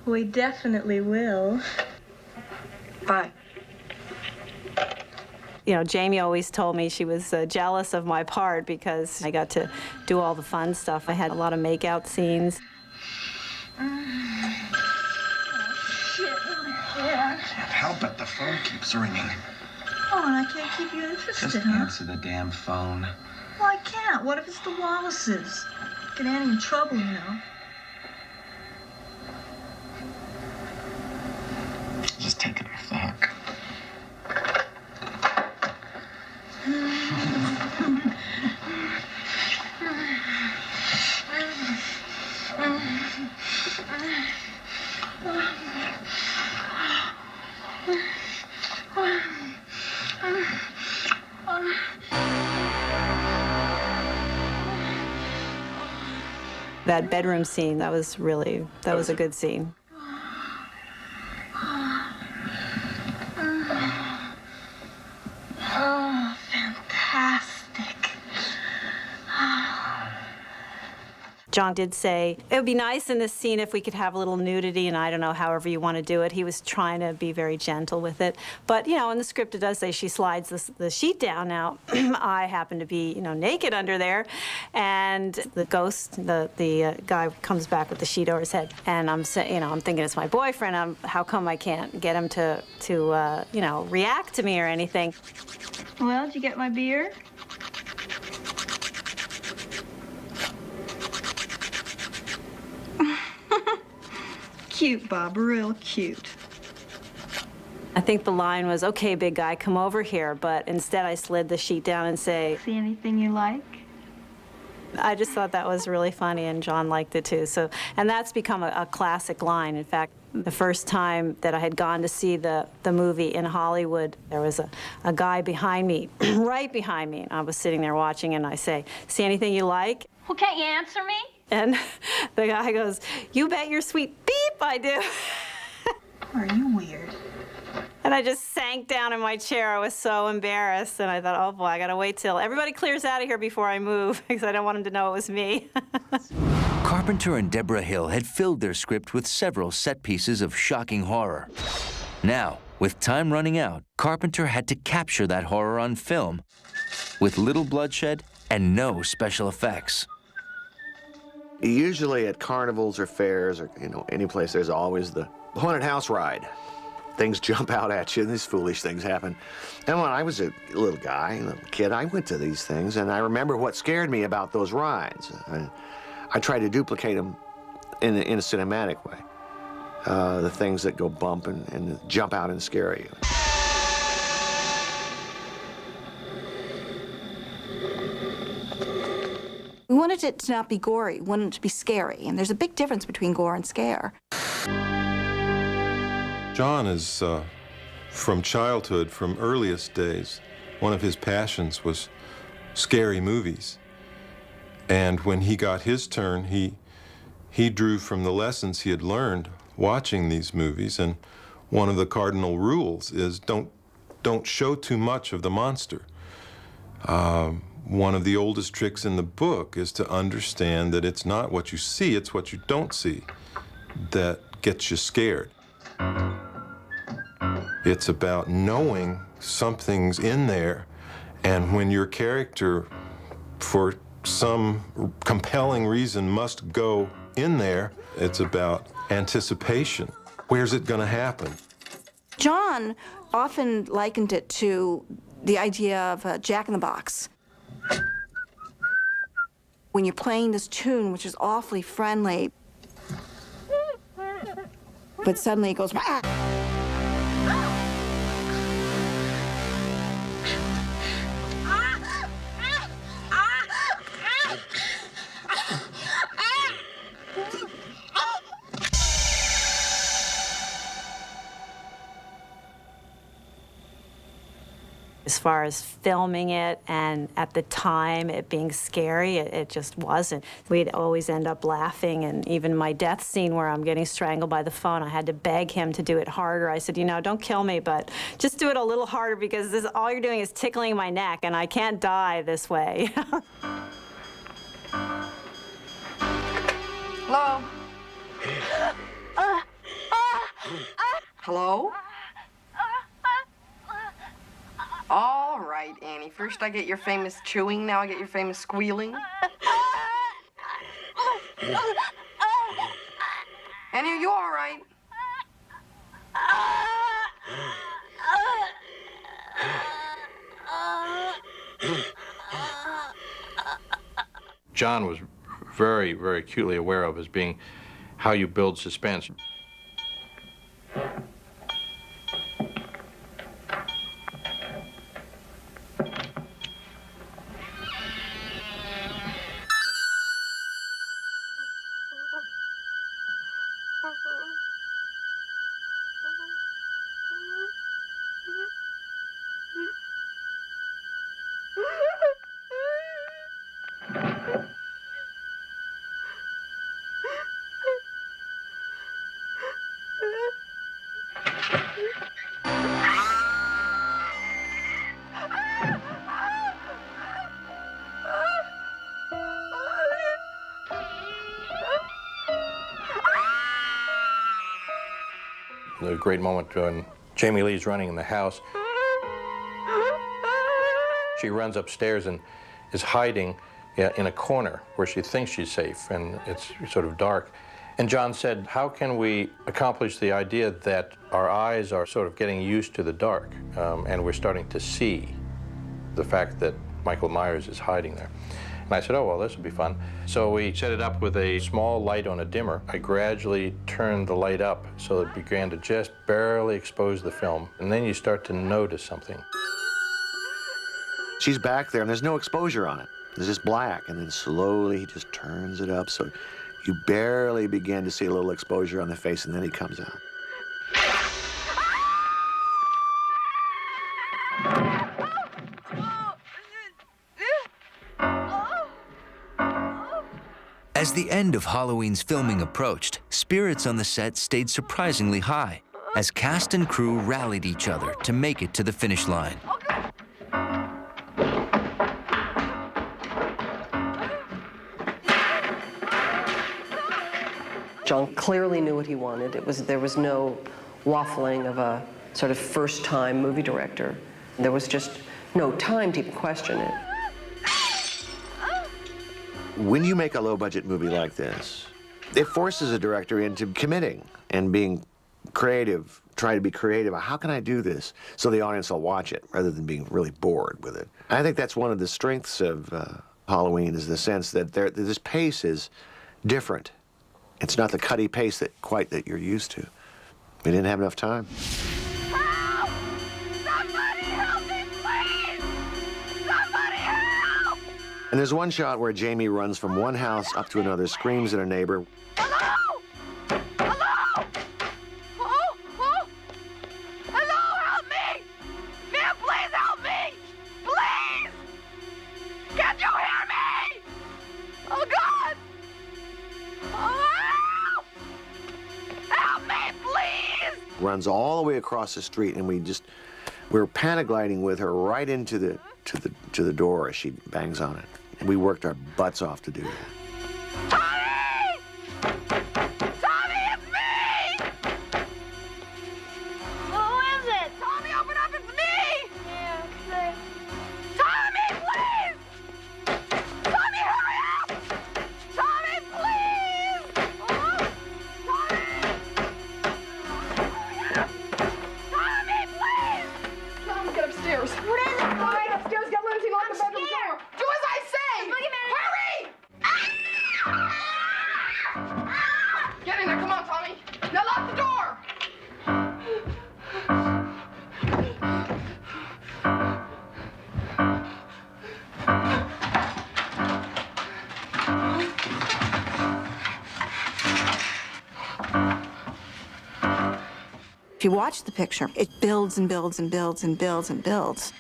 We definitely will. Bye. You know, Jamie always told me she was jealous of my part because I got to do all the fun stuff. I had a lot of make-out scenes. Can't help it. The phone keeps ringing. Oh, and I can't keep you interested, Just huh? answer the damn phone. Well, I can't. What if it's the Wallaces? Get Annie in trouble, you know. Just take it off the hook. That bedroom scene, that was a good scene. Oh, fantastic. John did say, it would be nice in this scene if we could have a little nudity, and I don't know, however you want to do it. He was trying to be very gentle with it. But, you know, in the script it does say she slides the sheet down. Now, I happen to be, you know, naked under there, and the ghost, the guy comes back with the sheet over his head. And I'm thinking it's my boyfriend. How come I can't get him to you know, react to me or anything? Well, did you get my beer? Cute, Bob, real cute. I think the line was, okay, big guy, come over here, but instead I slid the sheet down and say, See anything you like? I just thought that was really funny, and John liked it too. So, and that's become a classic line. In fact, the first time that I had gone to see the movie in Hollywood, there was a guy behind me, right behind me, and I was sitting there watching, and I say, see anything you like? Well, can't you answer me? And the guy goes, you bet your sweet beep I do. Are you weird? And I just sank down in my chair. I was so embarrassed, and I thought, oh boy, I gotta wait till everybody clears out of here before I move, because I don't want him to know it was me. Carpenter and Debra Hill had filled their script with several set pieces of shocking horror. Now, with time running out, Carpenter had to capture that horror on film with little bloodshed and no special effects. Usually at carnivals or fairs or, you know, any place, there's always the haunted house ride. Things jump out at you, and these foolish things happen. And when I was a little guy, a little kid, I went to these things, and I remember what scared me about those rides. I tried to duplicate them in a cinematic way. The things that go bump and jump out and scare you. We wanted it to not be gory, we wanted it to be scary, and there's a big difference between gore and scare. John is, from childhood, from earliest days, one of his passions was scary movies. And when he got his turn, he drew from the lessons he had learned watching these movies. And one of the cardinal rules is don't show too much of the monster. One of the oldest tricks in the book is to understand that it's not what you see, it's what you don't see that gets you scared. It's about knowing something's in there, and when your character, for some compelling reason, must go in there, it's about anticipation. Where's it gonna happen? John often likened it to the idea of a Jack-in-the-Box. When you're playing this tune, which is awfully friendly, but suddenly it goes, "Ah!" As far as filming it and at the time it being scary, it just wasn't. We'd always end up laughing, and even my death scene where I'm getting strangled by the phone, I had to beg him to do it harder. I said, you know, don't kill me, but just do it a little harder because this, all you're doing is tickling my neck, and I can't die this way. Hello? Hello? All right, Annie. First I get your famous chewing, now I get your famous squealing. Annie, are you all right? John was very, very acutely aware of as being how you build suspense. The great moment when Jamie Lee's running in the house. She runs upstairs and is hiding in a corner where she thinks she's safe, and it's sort of dark. And John said, how can we accomplish the idea that our eyes are sort of getting used to the dark, and we're starting to see the fact that Michael Myers is hiding there? And I said, oh, well, this would be fun. So we set it up with a small light on a dimmer. I gradually turned the light up so it began to just barely expose the film. And then you start to notice something. She's back there, and there's no exposure on it. It's just black, and then slowly he just turns it up so you barely begin to see a little exposure on the face, and then he comes out. As the end of Halloween's filming approached, spirits on the set stayed surprisingly high as cast and crew rallied each other to make it to the finish line. John clearly knew what he wanted. There was no waffling of a sort of first-time movie director. There was just no time to even question it. When you make a low-budget movie like this, it forces a director into committing and being creative, trying to be creative. How can I do this so the audience will watch it rather than being really bored with it? I think that's one of the strengths of Halloween, is the sense that this pace is different. It's not the cutty pace that you're used to. We didn't have enough time. And there's one shot where Jamie runs from one house up to another, screams at a neighbor. Hello! Hello! Oh, oh! Hello, help me! Man, please help me! Please! Can you hear me? Oh, God! Oh, help me, please! Runs all the way across the street, and we're paragliding with her right into the to the door as she bangs on it. And we worked our butts off to do that. If you watch the picture, it builds and builds and builds and builds and builds.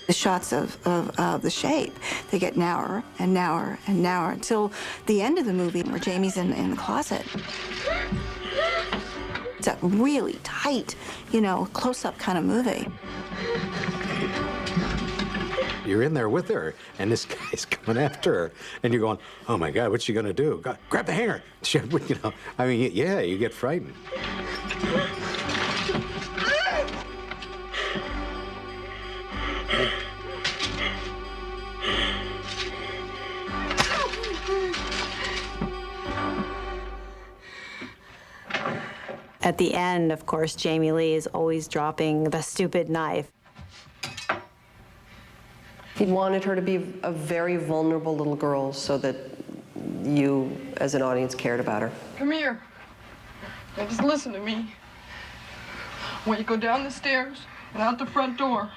The shots of the shape, they get narrower and narrower and narrower until the end of the movie where Jamie's in the closet. It's a really tight, close-up kind of movie. You're in there with her, and this guy's coming after her, and you're going, oh my God, what's she gonna do? God, grab the hanger. I mean, yeah, you get frightened. At the end, of course, Jamie Lee is always dropping the stupid knife. He wanted her to be a very vulnerable little girl so that you, as an audience, cared about her. Come here. Now just listen to me. I want you to go down the stairs and out the front door.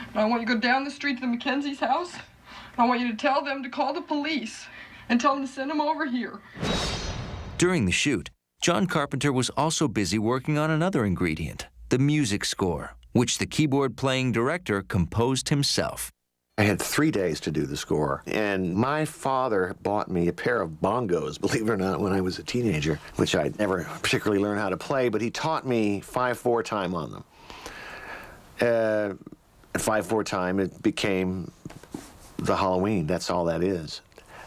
And I want you to go down the street to the Mackenzie's house. And I want you to tell them to call the police and tell them to send them over here. During the shoot, John Carpenter was also busy working on another ingredient, the music score, which the keyboard-playing director composed himself. I had 3 days to do the score, and my father bought me a pair of bongos, believe it or not, when I was a teenager, which I never particularly learned how to play, but he taught me 5/4 time on them. 5/4 time, it became the Halloween. That's all that is.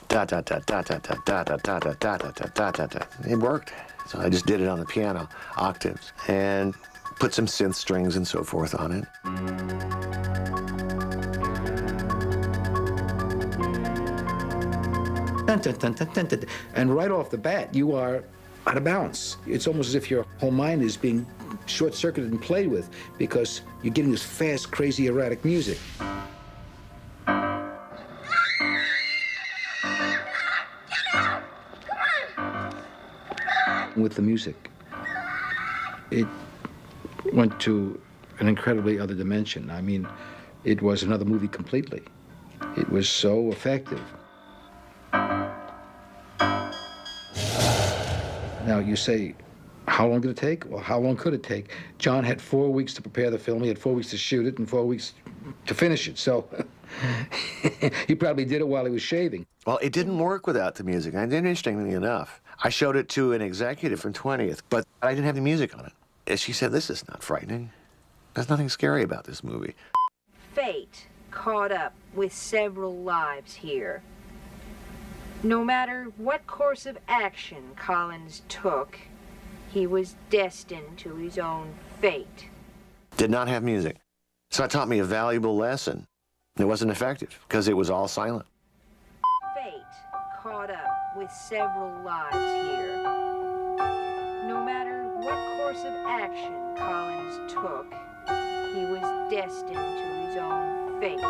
Da da da da da da da da da da da da da da da. It worked. So I just did it on the piano, octaves, and put some synth strings and so forth on it. And right off the bat, you are out of balance. It's almost as if your whole mind is being short-circuited and played with because you're getting this fast, crazy, erratic music. With the music, it went to an incredibly other dimension. I mean, it was another movie completely. It was so effective. Now, you say, how long did it take? Well, how long could it take? John had 4 weeks to prepare the film. He had 4 weeks to shoot it and 4 weeks to finish it. So he probably did it while he was shaving. Well, it didn't work without the music. And interestingly enough, I showed it to an executive from 20th, but I didn't have the music on it. And she said, this is not frightening. There's nothing scary about this movie. Fate caught up with several lives here. No matter what course of action Collins took, he was destined to his own fate. Did not have music. So it taught me a valuable lesson. It wasn't effective because it was all silent. Fate caught up with several lives here. No matter what course of action Collins took, he was destined to his own fate.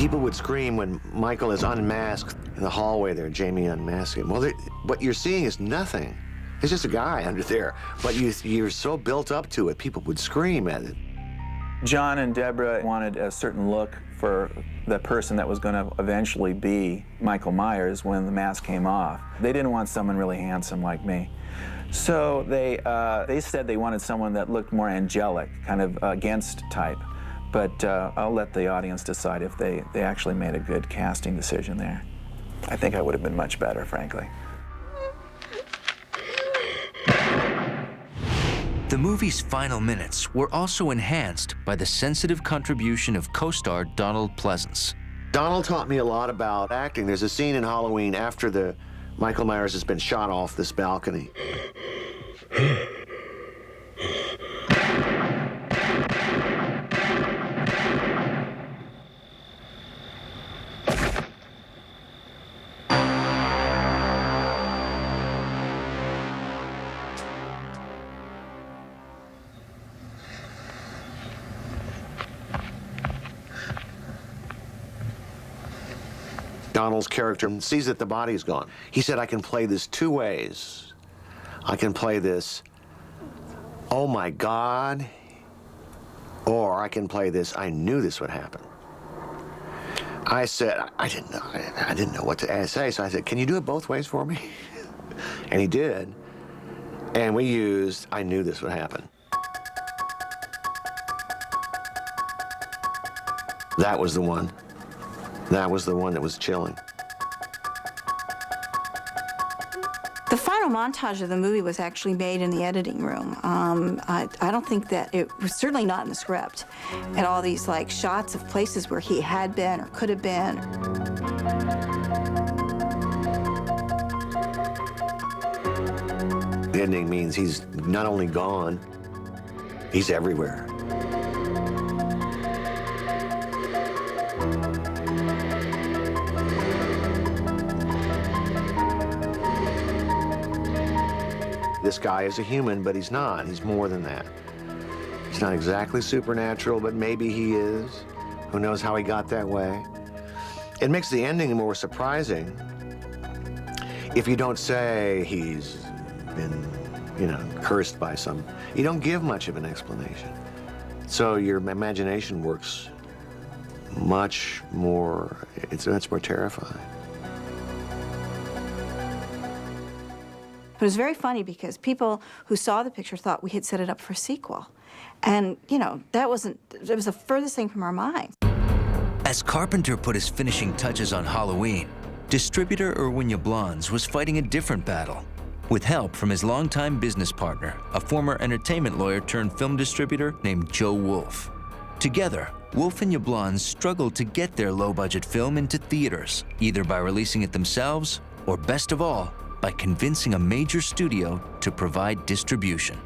People would scream when Michael is unmasked in the hallway there, Jamie unmasked him. Well, what you're seeing is nothing. It's just a guy under there. But you're so built up to it, people would scream at it. John and Debra wanted a certain look for the person that was going to eventually be Michael Myers when the mask came off. They didn't want someone really handsome like me. So they said they wanted someone that looked more angelic, kind of against type. But I'll let the audience decide if they actually made a good casting decision there. I think I would have been much better, frankly. The movie's final minutes were also enhanced by the sensitive contribution of co-star Donald Pleasence. Donald taught me a lot about acting. There's a scene in Halloween after Michael Myers has been shot off this balcony. Donald's character sees that the body's gone. He said, I can play this two ways. I can play this, oh my God, or I can play this, I knew this would happen. I said, I didn't know what to say, so I said, can you do it both ways for me? And he did. And we used, I knew this would happen. That was the one. That was the one that was chilling. The final montage of the movie was actually made in the editing room. I don't think that it was certainly not in the script. And all these like shots of places where he had been or could have been. The ending means he's not only gone, he's everywhere. This guy is a human, but he's not. He's more than that. He's not exactly supernatural, but maybe he is. Who knows how he got that way? It makes the ending more surprising if you don't say he's been, cursed by some. You don't give much of an explanation. So your imagination works much more, it's much more terrifying. It was very funny because people who saw the picture thought we had set it up for a sequel. And, it was the furthest thing from our minds. As Carpenter put his finishing touches on Halloween, distributor Irwin Yablans was fighting a different battle. With help from his longtime business partner, a former entertainment lawyer turned film distributor named Joe Wolf. Together, Wolf and Yablans struggled to get their low-budget film into theaters, either by releasing it themselves or, best of all, by convincing a major studio to provide distribution.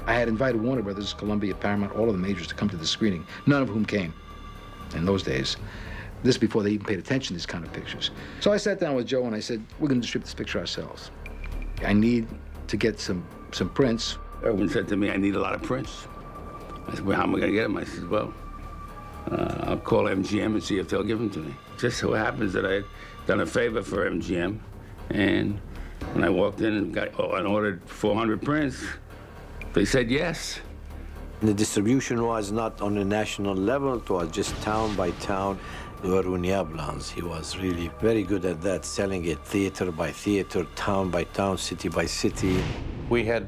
I had invited Warner Brothers, Columbia, Paramount, all of the majors to come to the screening, none of whom came in those days. This before they even paid attention to these kind of pictures. So I sat down with Joe and I said, we're going to distribute this picture ourselves. I need to get some prints. Irwin said to me, I need a lot of prints. I said, well, how am I going to get them? I said, well, I'll call MGM and see if they'll give them to me. Just so happens that I had done a favor for MGM, and when I walked in and ordered 400 prints, they said yes. The distribution was not on a national level, it was just town by town. Irwin Yablans, he was really very good at that, selling it theater by theater, town by town, city by city. We had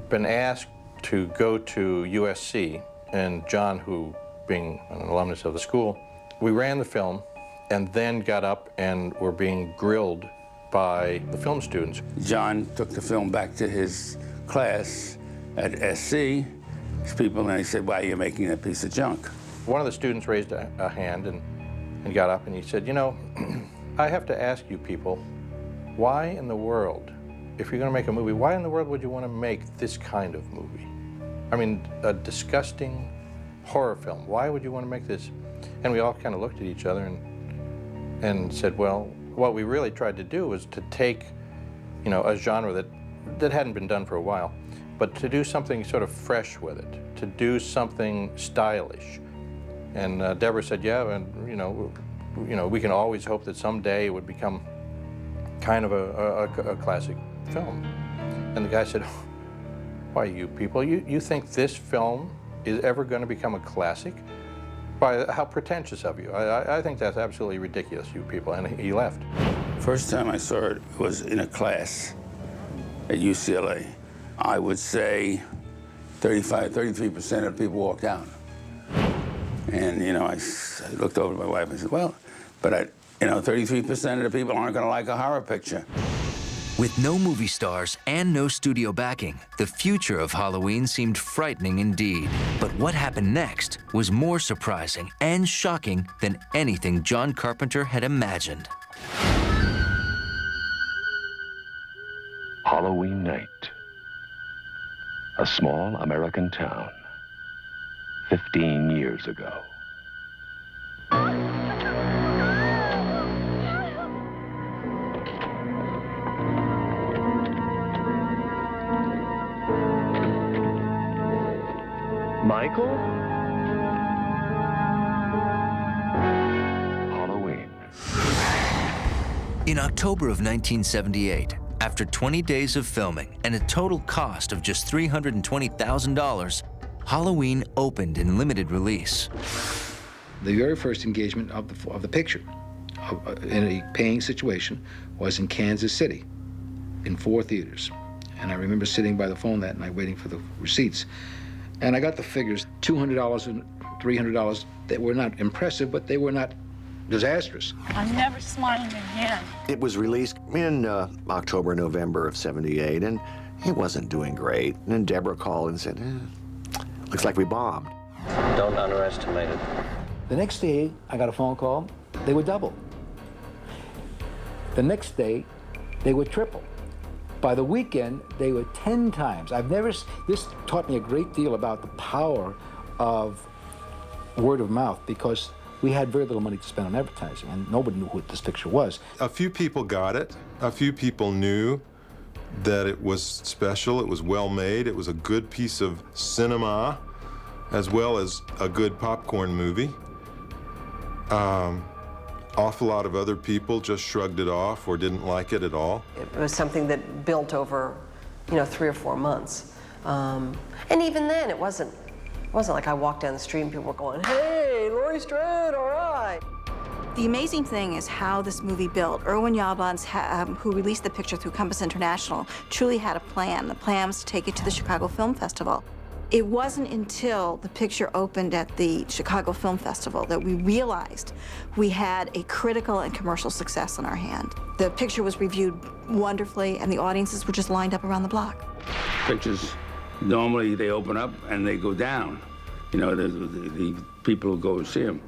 been asked to go to USC, and John, who being an alumnus of the school, we ran the film and then got up and were being grilled by the film students. John took the film back to his class at SC, his people, and they said, why are you making that piece of junk? One of the students raised a hand and got up and he said, I have to ask you people, why in the world, if you're going to make a movie, why in the world would you want to make this kind of movie? I mean, a disgusting horror film. Why would you want to make this? And we all kind of looked at each other and said, well, what we really tried to do was to take, a genre that hadn't been done for a while, but to do something sort of fresh with it, to do something stylish. And Debra said, yeah, and you know, we can always hope that someday it would become kind of a classic film. And the guy said, why, you people, you think this film is ever going to become a classic? Why, how pretentious of you. I think that's absolutely ridiculous, you people. And he left. First time I saw it was in a class at UCLA. I would say 33% of people walked out. And, you know, I looked over at my wife and said, well, but you know, 33% of the people aren't going to like a horror picture. With no movie stars and no studio backing, the future of Halloween seemed frightening indeed. But what happened next was more surprising and shocking than anything John Carpenter had imagined. Halloween night. A small American town. 15 years ago. Michael? Halloween. In October of 1978, after 20 days of filming and a total cost of just $320,000, Halloween opened in limited release. The very first engagement of the picture in a paying situation was in Kansas City, in 4 theaters. And I remember sitting by the phone that night waiting for the receipts. And I got the figures, $200 and $300. They were not impressive, but they were not disastrous. I'm never smiling again. It was released in October, November of '78, and it wasn't doing great. And then Debra called and said, looks like we bombed. Don't underestimate it. The next day, I got a phone call. They were double. The next day, they were triple. By the weekend, they were 10 times. This taught me a great deal about the power of word of mouth, because we had very little money to spend on advertising, and nobody knew what this picture was. A few people got it. A few people knew that it was special, it was well made, it was a good piece of cinema, as well as a good popcorn movie. Awful lot of other people just shrugged it off or didn't like it at all. It was something that built over, 3 or 4 months. And even then, it wasn't like I walked down the street and people were going, hey, Laurie Strode, all right. The amazing thing is how this movie built. Irwin Yablans, who released the picture through Compass International, truly had a plan. The plan was to take it to the Chicago Film Festival. It wasn't until the picture opened at the Chicago Film Festival that we realized we had a critical and commercial success on our hand. The picture was reviewed wonderfully, and the audiences were just lined up around the block. Pictures, normally they open up and they go down. The people who go see them.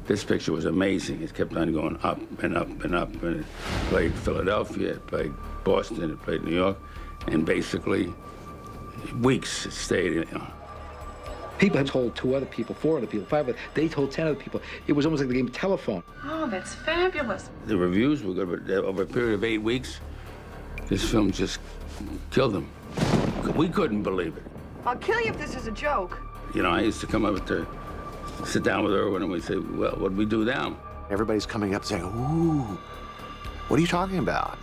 This picture was amazing. It kept on going up and up and up. And it played Philadelphia, it played Boston, it played New York, and basically weeks it stayed. People had told 2 other people, 4 other people, 5 other, they told 10 other people. It was almost like the game of telephone. Oh, that's fabulous. The reviews were good, but over a period of 8 weeks, this film just killed them. We couldn't believe it. I'll kill you if this is a joke. I used to come up to sit down with Irwin and we'd say, well, what do we do now? Everybody's coming up saying, ooh, what are you talking about?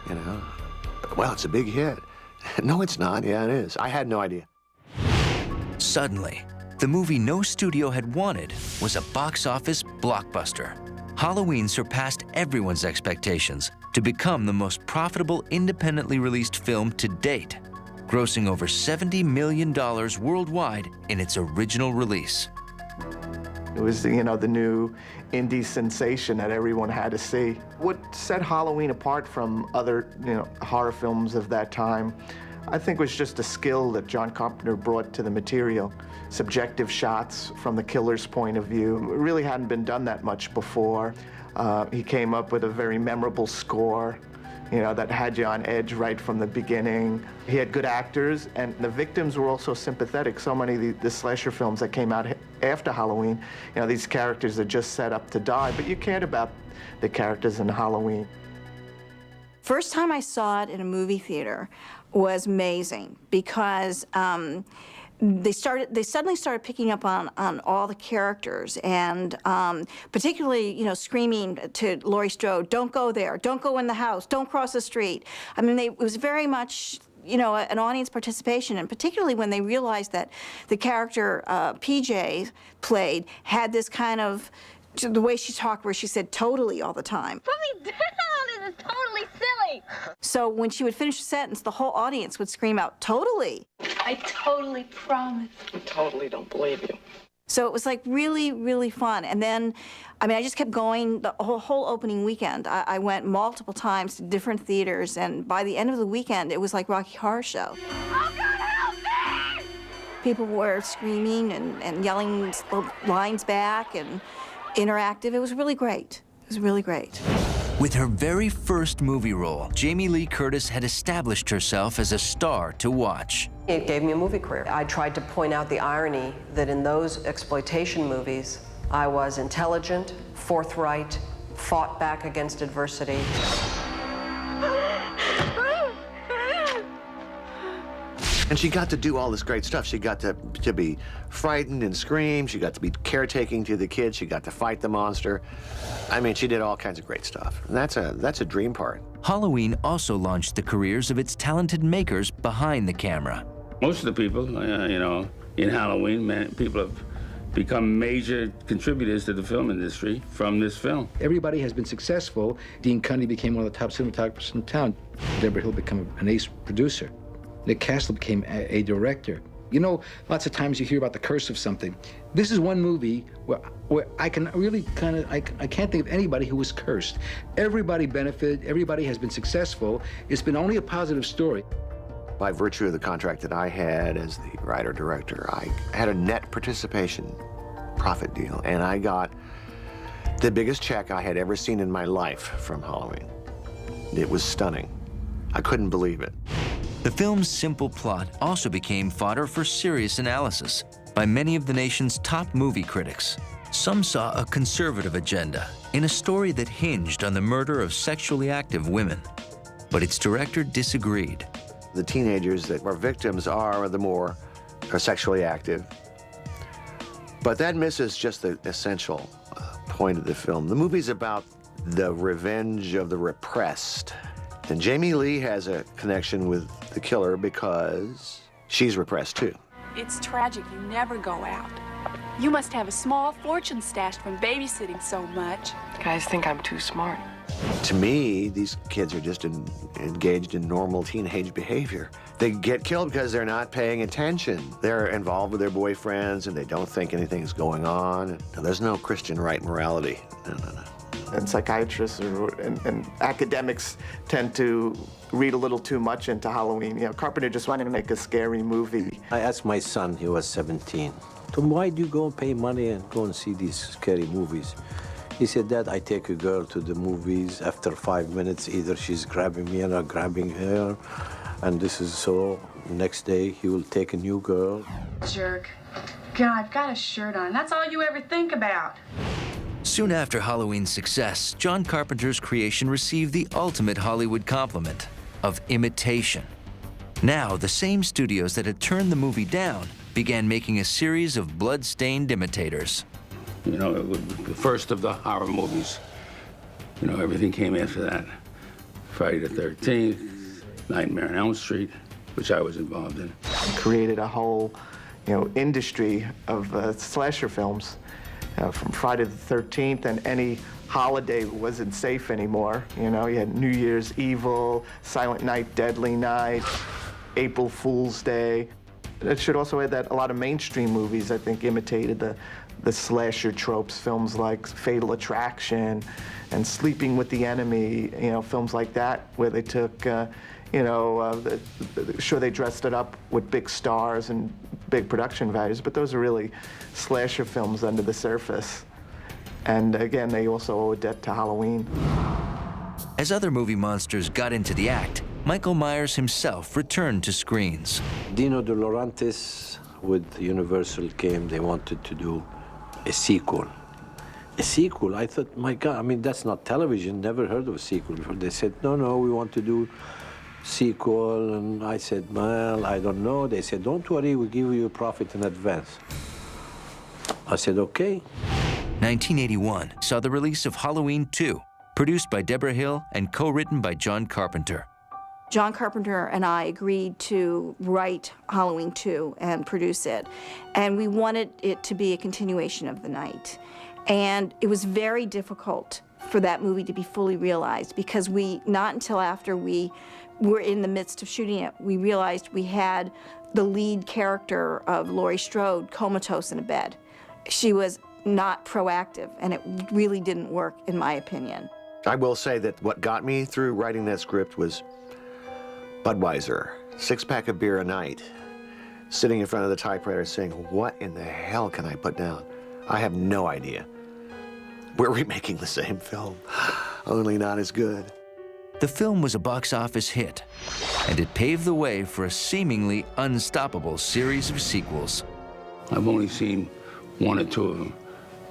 Well, it's a big hit. No, it's not. Yeah, it is. I had no idea. Suddenly, the movie no studio had wanted was a box office blockbuster. Halloween surpassed everyone's expectations to become the most profitable independently released film to date, grossing over $70 million worldwide in its original release. It was, the new indie sensation that everyone had to see. What set Halloween apart from other, horror films of that time, I think, was just a skill that John Carpenter brought to the material. Subjective shots from the killer's point of view. It really hadn't been done that much before. He came up with a very memorable score, that had you on edge right from the beginning. He had good actors, and the victims were also sympathetic. So many of the slasher films that came out after Halloween, these characters are just set up to die, but you cared about the characters in Halloween. First time I saw it in a movie theater was amazing, because they suddenly started picking up on all the characters, and particularly, you know, screaming to Laurie Strode, "Don't go there! Don't go in the house! Don't cross the street!" I mean, it was very much, you know, an audience participation, and particularly when they realized that the character PJ played had this kind of, the way she talked, where she said "totally" all the time. Put me down! This is totally silly! So when she would finish a sentence, the whole audience would scream out, "Totally!" I totally promise. I totally don't believe you. So it was like really, really fun. And then, I mean, I just kept going the whole opening weekend. I went multiple times to different theaters, and by the end of the weekend, it was like Rocky Horror Show. Oh, God, help me! People were screaming and yelling lines back and interactive. It was really great. It was really great. With her very first movie role, Jamie Lee Curtis had established herself as a star to watch. It gave me a movie career. I tried to point out the irony that in those exploitation movies, I was intelligent, forthright, fought back against adversity. And she got to do all this great stuff. She got to be frightened and scream. She got to be caretaking to the kids. She got to fight the monster. I mean, she did all kinds of great stuff. And that's a dream part. Halloween also launched the careers of its talented makers behind the camera. Most of the people, you know, in Halloween, people have become major contributors to the film industry from this film. Everybody has been successful. Dean Cundey became one of the top cinematographers in town. Debra Hill became an ace producer. Nick Castle became a director. You know, lots of times you hear about the curse of something. This is one movie where I can really I can't think of anybody who was cursed. Everybody benefited, everybody has been successful. It's been only a positive story. By virtue of the contract that I had as the writer-director, I had a net participation profit deal, and I got the biggest check I had ever seen in my life from Halloween. It was stunning. I couldn't believe it. The film's simple plot also became fodder for serious analysis by many of the nation's top movie critics. Some saw a conservative agenda in a story that hinged on the murder of sexually active women. But its director disagreed. The teenagers that are victims are sexually active. But that misses just the essential point of the film. The movie's about the revenge of the repressed. And Jamie Lee has a connection with the killer because she's repressed too. It's tragic you never go out. You must have a small fortune stashed from babysitting so much. Guys think I'm too smart. To me, these kids are just engaged in normal teenage behavior. They get killed because they're not paying attention. They're involved with their boyfriends and they don't think anything's going on. And there's no Christian right morality. No. And psychiatrists and academics tend to read a little too much into Halloween. You know, Carpenter just wanted to make a scary movie. I asked my son, he was 17, why do you go and pay money and go and see these scary movies? He said, Dad, I take a girl to the movies. After 5 minutes, either she's grabbing me or grabbing her. And this is so, next day, he will take a new girl. Jerk. God, I've got a shirt on. That's all you ever think about. Soon after Halloween's success, John Carpenter's creation received the ultimate Hollywood compliment of imitation. Now, the same studios that had turned the movie down began making a series of blood-stained imitators. You know, it was the first of the horror movies. You know, everything came after that. Friday the 13th, Nightmare on Elm Street, which I was involved in. Created a whole, industry of slasher films. From Friday the 13th, and any holiday wasn't safe anymore. You know, you had New Year's Evil, Silent Night, Deadly Night, April Fool's Day. It should also add that a lot of mainstream movies, I think, imitated the slasher tropes, films like Fatal Attraction and Sleeping with the Enemy, films like that, where they took, sure, they dressed it up with big stars and big production values, but those are really slasher films under the surface. And again, they also owe a debt to Halloween. As other movie monsters got into the act, Michael Myers himself returned to screens. Dino De Laurentiis with Universal came, they wanted to do a sequel. A sequel, I thought, my God, that's not television, never heard of a sequel before. They said, no, we want to do sequel, and I said, well, I don't know. They said, don't worry, we'll give you a profit in advance. I said, okay. 1981 saw the release of Halloween 2, produced by Debra Hill and co-written by John Carpenter. John Carpenter and I agreed to write Halloween 2 and produce it. And we wanted it to be a continuation of the night. And it was very difficult for that movie to be fully realized because not until after we were in the midst of shooting it, we realized we had the lead character of Laurie Strode comatose in a bed. She was not proactive, and it really didn't work, in my opinion. I will say that what got me through writing that script was Budweiser, 6-pack of beer a night, sitting in front of the typewriter saying, what in the hell can I put down? I have no idea. We're remaking the same film, only not as good. The film was a box office hit, and it paved the way for a seemingly unstoppable series of sequels. I've only seen 1 or 2 of them.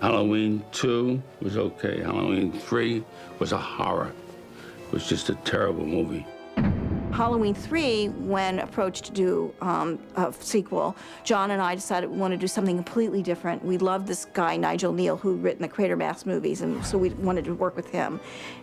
Halloween 2 was okay. Halloween 3 was a horror. It was just a terrible movie. Halloween 3, when approached to do a sequel, John and I decided we wanted to do something completely different. We loved this guy, Nigel Neal, who'd written the Quatermass movies, and so we wanted to work with him.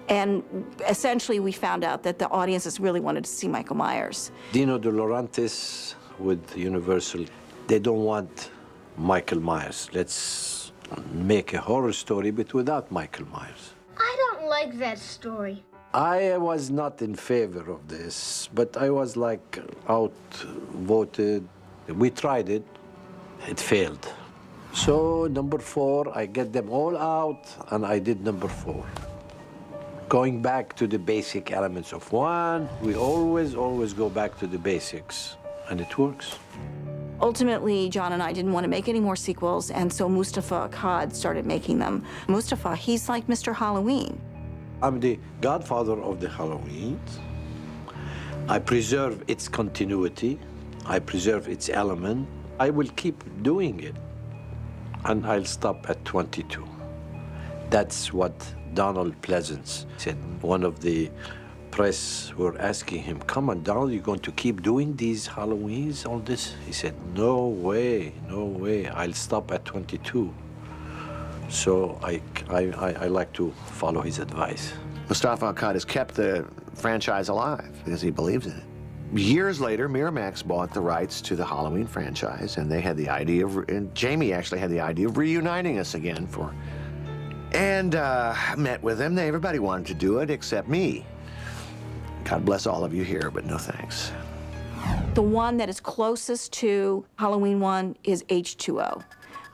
And essentially, we found out that the audiences really wanted to see Michael Myers. Dino De Laurentiis with Universal, they don't want Michael Myers. Let's make a horror story, but without Michael Myers. I don't like that story. I was not in favor of this, but I was like outvoted. We tried it, it failed. So number 4, I get them all out, and I did number 4. Going back to the basic elements of 1, we always go back to the basics, and it works. Ultimately, John and I didn't want to make any more sequels, and so Moustapha Akkad started making them. Moustapha, he's like Mr. Halloween. I'm the godfather of the Halloween. I preserve its continuity. I preserve its element. I will keep doing it, and I'll stop at 22. That's what Donald Pleasence said. One of the press were asking him, come on, Donald, you're going to keep doing these Halloweens, all this? He said, no way, no way. I'll stop at 22. So I like to follow his advice. Moustapha Akkad has kept the franchise alive because he believes in it. Years later, Miramax bought the rights to the Halloween franchise, and they had the idea of, and Jamie actually had the idea of reuniting us again and met with them. Everybody wanted to do it except me. God bless all of you here, but no thanks. The one that is closest to Halloween 1 is H2O.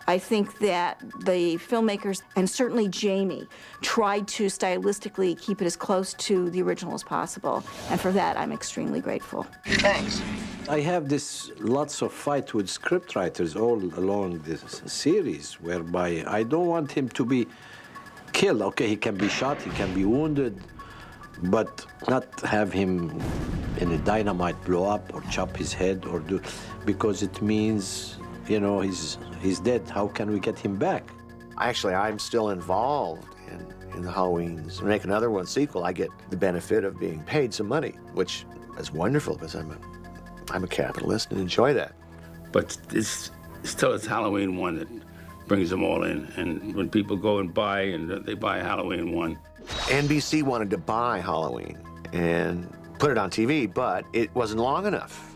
I think that the filmmakers, and certainly Jamie, tried to stylistically keep it as close to the original as possible. And for that, I'm extremely grateful. Thanks. I have lots of fight with scriptwriters all along this series, whereby I don't want him to be killed. Okay, he can be shot, he can be wounded, but not have him in a dynamite blow up or chop his head or do, because it means, you know, he's dead. How can we get him back? Actually, I'm still involved in the Halloweens. Make another one sequel, I get the benefit of being paid some money, which is wonderful because I'm a capitalist and enjoy that. But it's Halloween 1 that brings them all in. And when people go and buy, and they buy Halloween 1. NBC wanted to buy Halloween and put it on TV, but it wasn't long enough.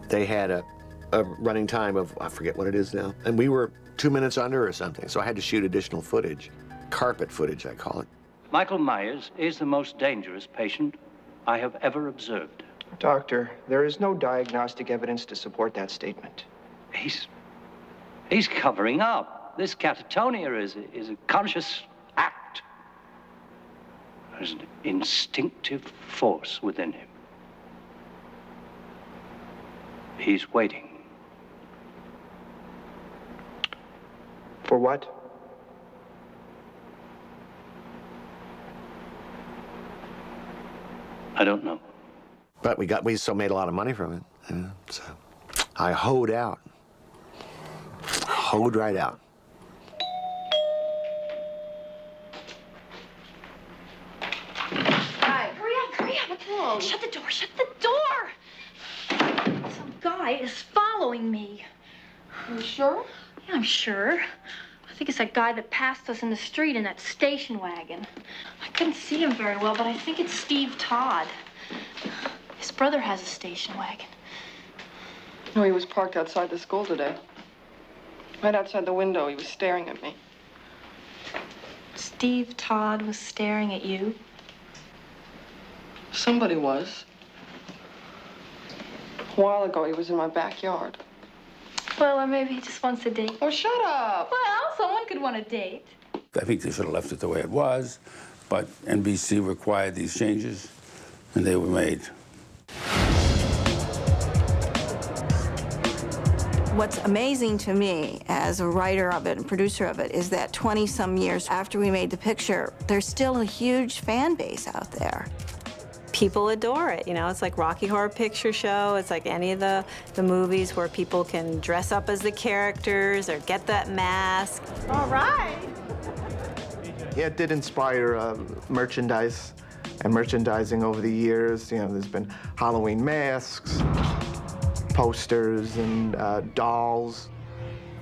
They had a running time of, I forget what it is now, and we were 2 minutes under or something, so I had to shoot additional footage. Carpet footage, I call it. Michael Myers is the most dangerous patient I have ever observed. Doctor, there is no diagnostic evidence to support that statement. He's covering up. This catatonia is a conscious act. There's an instinctive force within him. He's waiting. For what? I don't know. But we still made a lot of money from it. Yeah, so I hoed out. Hoed right out. Hi. Hurry up, what's wrong? Oh, shut the door, shut the door! Some guy is following me. You sure? Yeah, I'm sure. I think it's that guy that passed us in the street in that station wagon. I couldn't see him very well, but I think it's Steve Todd. His brother has a station wagon. No, he was parked outside the school today. Right outside the window, he was staring at me. Steve Todd was staring at you? Somebody was. A while ago, he was in my backyard. Well, or maybe he just wants a date. Oh, shut up! Well, someone could want a date. I think they should have left it the way it was, but NBC required these changes, and they were made. What's amazing to me as a writer of it and producer of it is that 20-some years after we made the picture, there's still a huge fan base out there. People adore it, you know, it's like Rocky Horror Picture Show, it's like any of the movies where people can dress up as the characters or get that mask. All right. Yeah, it did inspire merchandise and merchandising over the years. You know, there's been Halloween masks, posters, and dolls.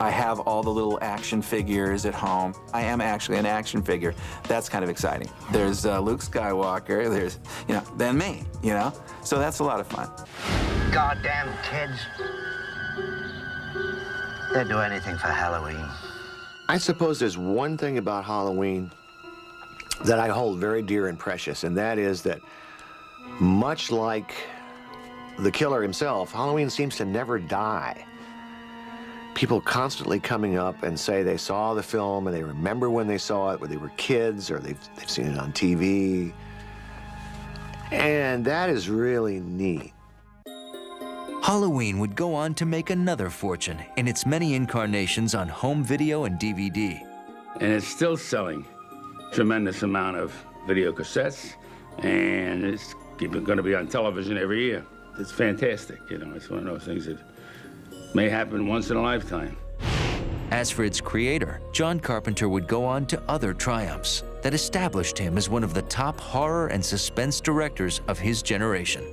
I have all the little action figures at home. I am actually an action figure. That's kind of exciting. There's Luke Skywalker, there's, you know, then me, you know? So that's a lot of fun. Goddamn kids. They'd do anything for Halloween. I suppose there's one thing about Halloween that I hold very dear and precious, and that is that much like the killer himself, Halloween seems to never die. People constantly coming up and say they saw the film and they remember when they saw it, when they were kids, or they've seen it on TV. And that is really neat. Halloween would go on to make another fortune in its many incarnations on home video and DVD. And it's still selling tremendous amount of video cassettes, and it's going to be on television every year. It's fantastic, you know, it's one of those things that may happen once in a lifetime. As for its creator, John Carpenter would go on to other triumphs that established him as one of the top horror and suspense directors of his generation.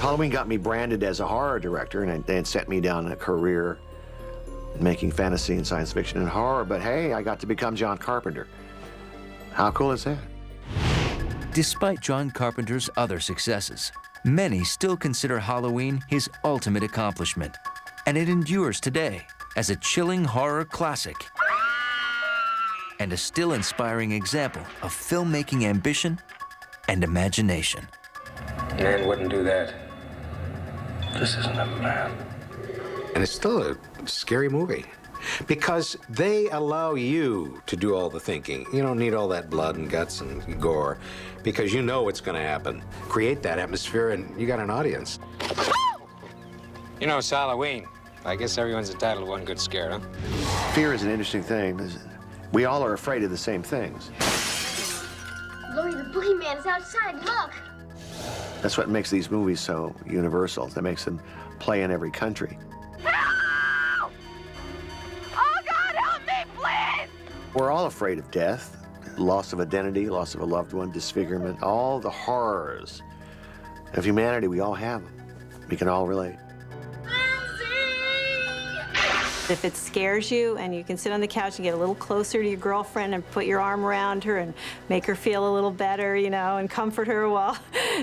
Halloween got me branded as a horror director, and they had set me down a career making fantasy and science fiction and horror, but hey, I got to become John Carpenter. How cool is that? Despite John Carpenter's other successes, many still consider Halloween his ultimate accomplishment, and it endures today as a chilling horror classic and a still inspiring example of filmmaking ambition and imagination. Man wouldn't do that. This isn't a man. And it's still a scary movie because they allow you to do all the thinking. You don't need all that blood and guts and gore because you know what's going to happen. Create that atmosphere and you got an audience. You know, it's Halloween. I guess everyone's entitled to one good scare, huh? Fear is an interesting thing, isn't it? We all are afraid of the same things. Lori, the boogeyman is outside. Look. That's what makes these movies so universal. That makes them play in every country. Help! Oh, God, help me, please! We're all afraid of death, loss of identity, loss of a loved one, disfigurement, all the horrors of humanity. We all have them. We can all relate. If it scares you and you can sit on the couch and get a little closer to your girlfriend and put your arm around her and make her feel a little better, you know, and comfort her while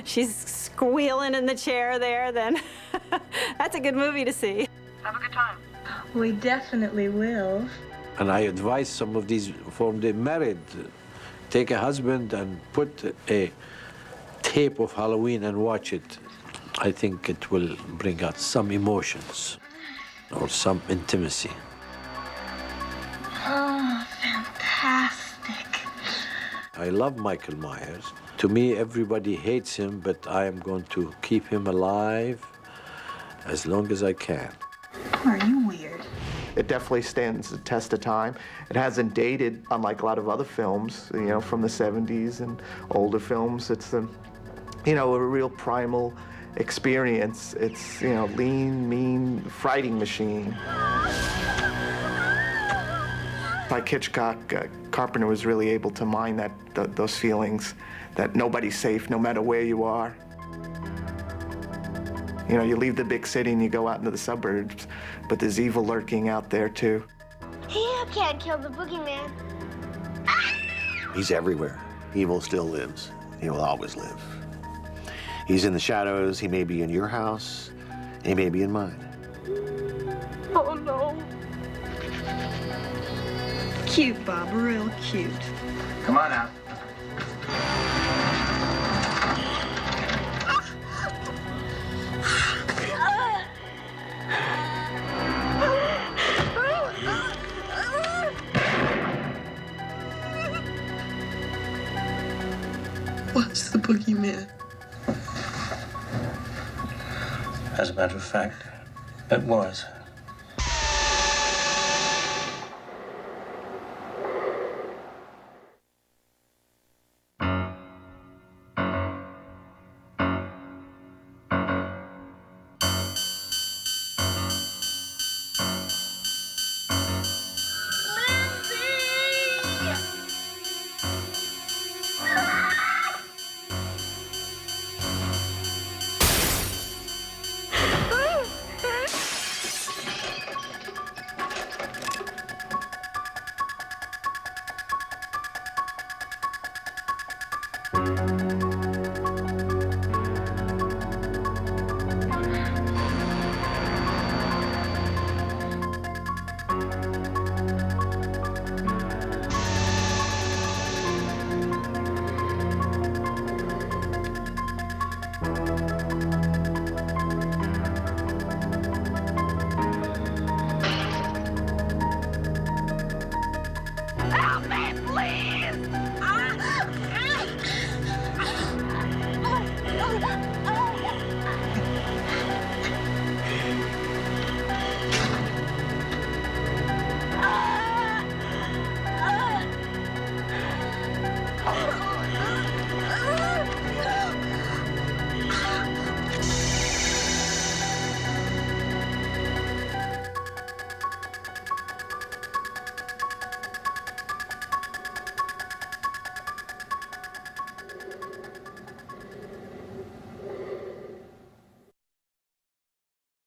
she's squealing in the chair there, then that's a good movie to see. Have a good time. We definitely will. And I advise some of these, for the married, take a husband and put a tape of Halloween and watch it. I think it will bring out some emotions or some intimacy. Oh, fantastic. I love Michael Myers. To me, everybody hates him, but I am going to keep him alive as long as I can. Are you weird? It definitely stands the test of time. It hasn't dated, unlike a lot of other films, you know, from the 70s and older films. It's a real primal experience. It's, you know, lean, mean, fighting machine. Like Hitchcock, Carpenter was really able to mine those feelings that nobody's safe no matter where you are. You know, you leave the big city and you go out into the suburbs, but there's evil lurking out there too. You can't kill the boogeyman. He's everywhere. Evil still lives. He will always live. He's in the shadows. He may be in your house. He may be in mine. Oh, no. Cute, Bob, real cute. Come on out. Was the boogeyman? As a matter of fact, it was.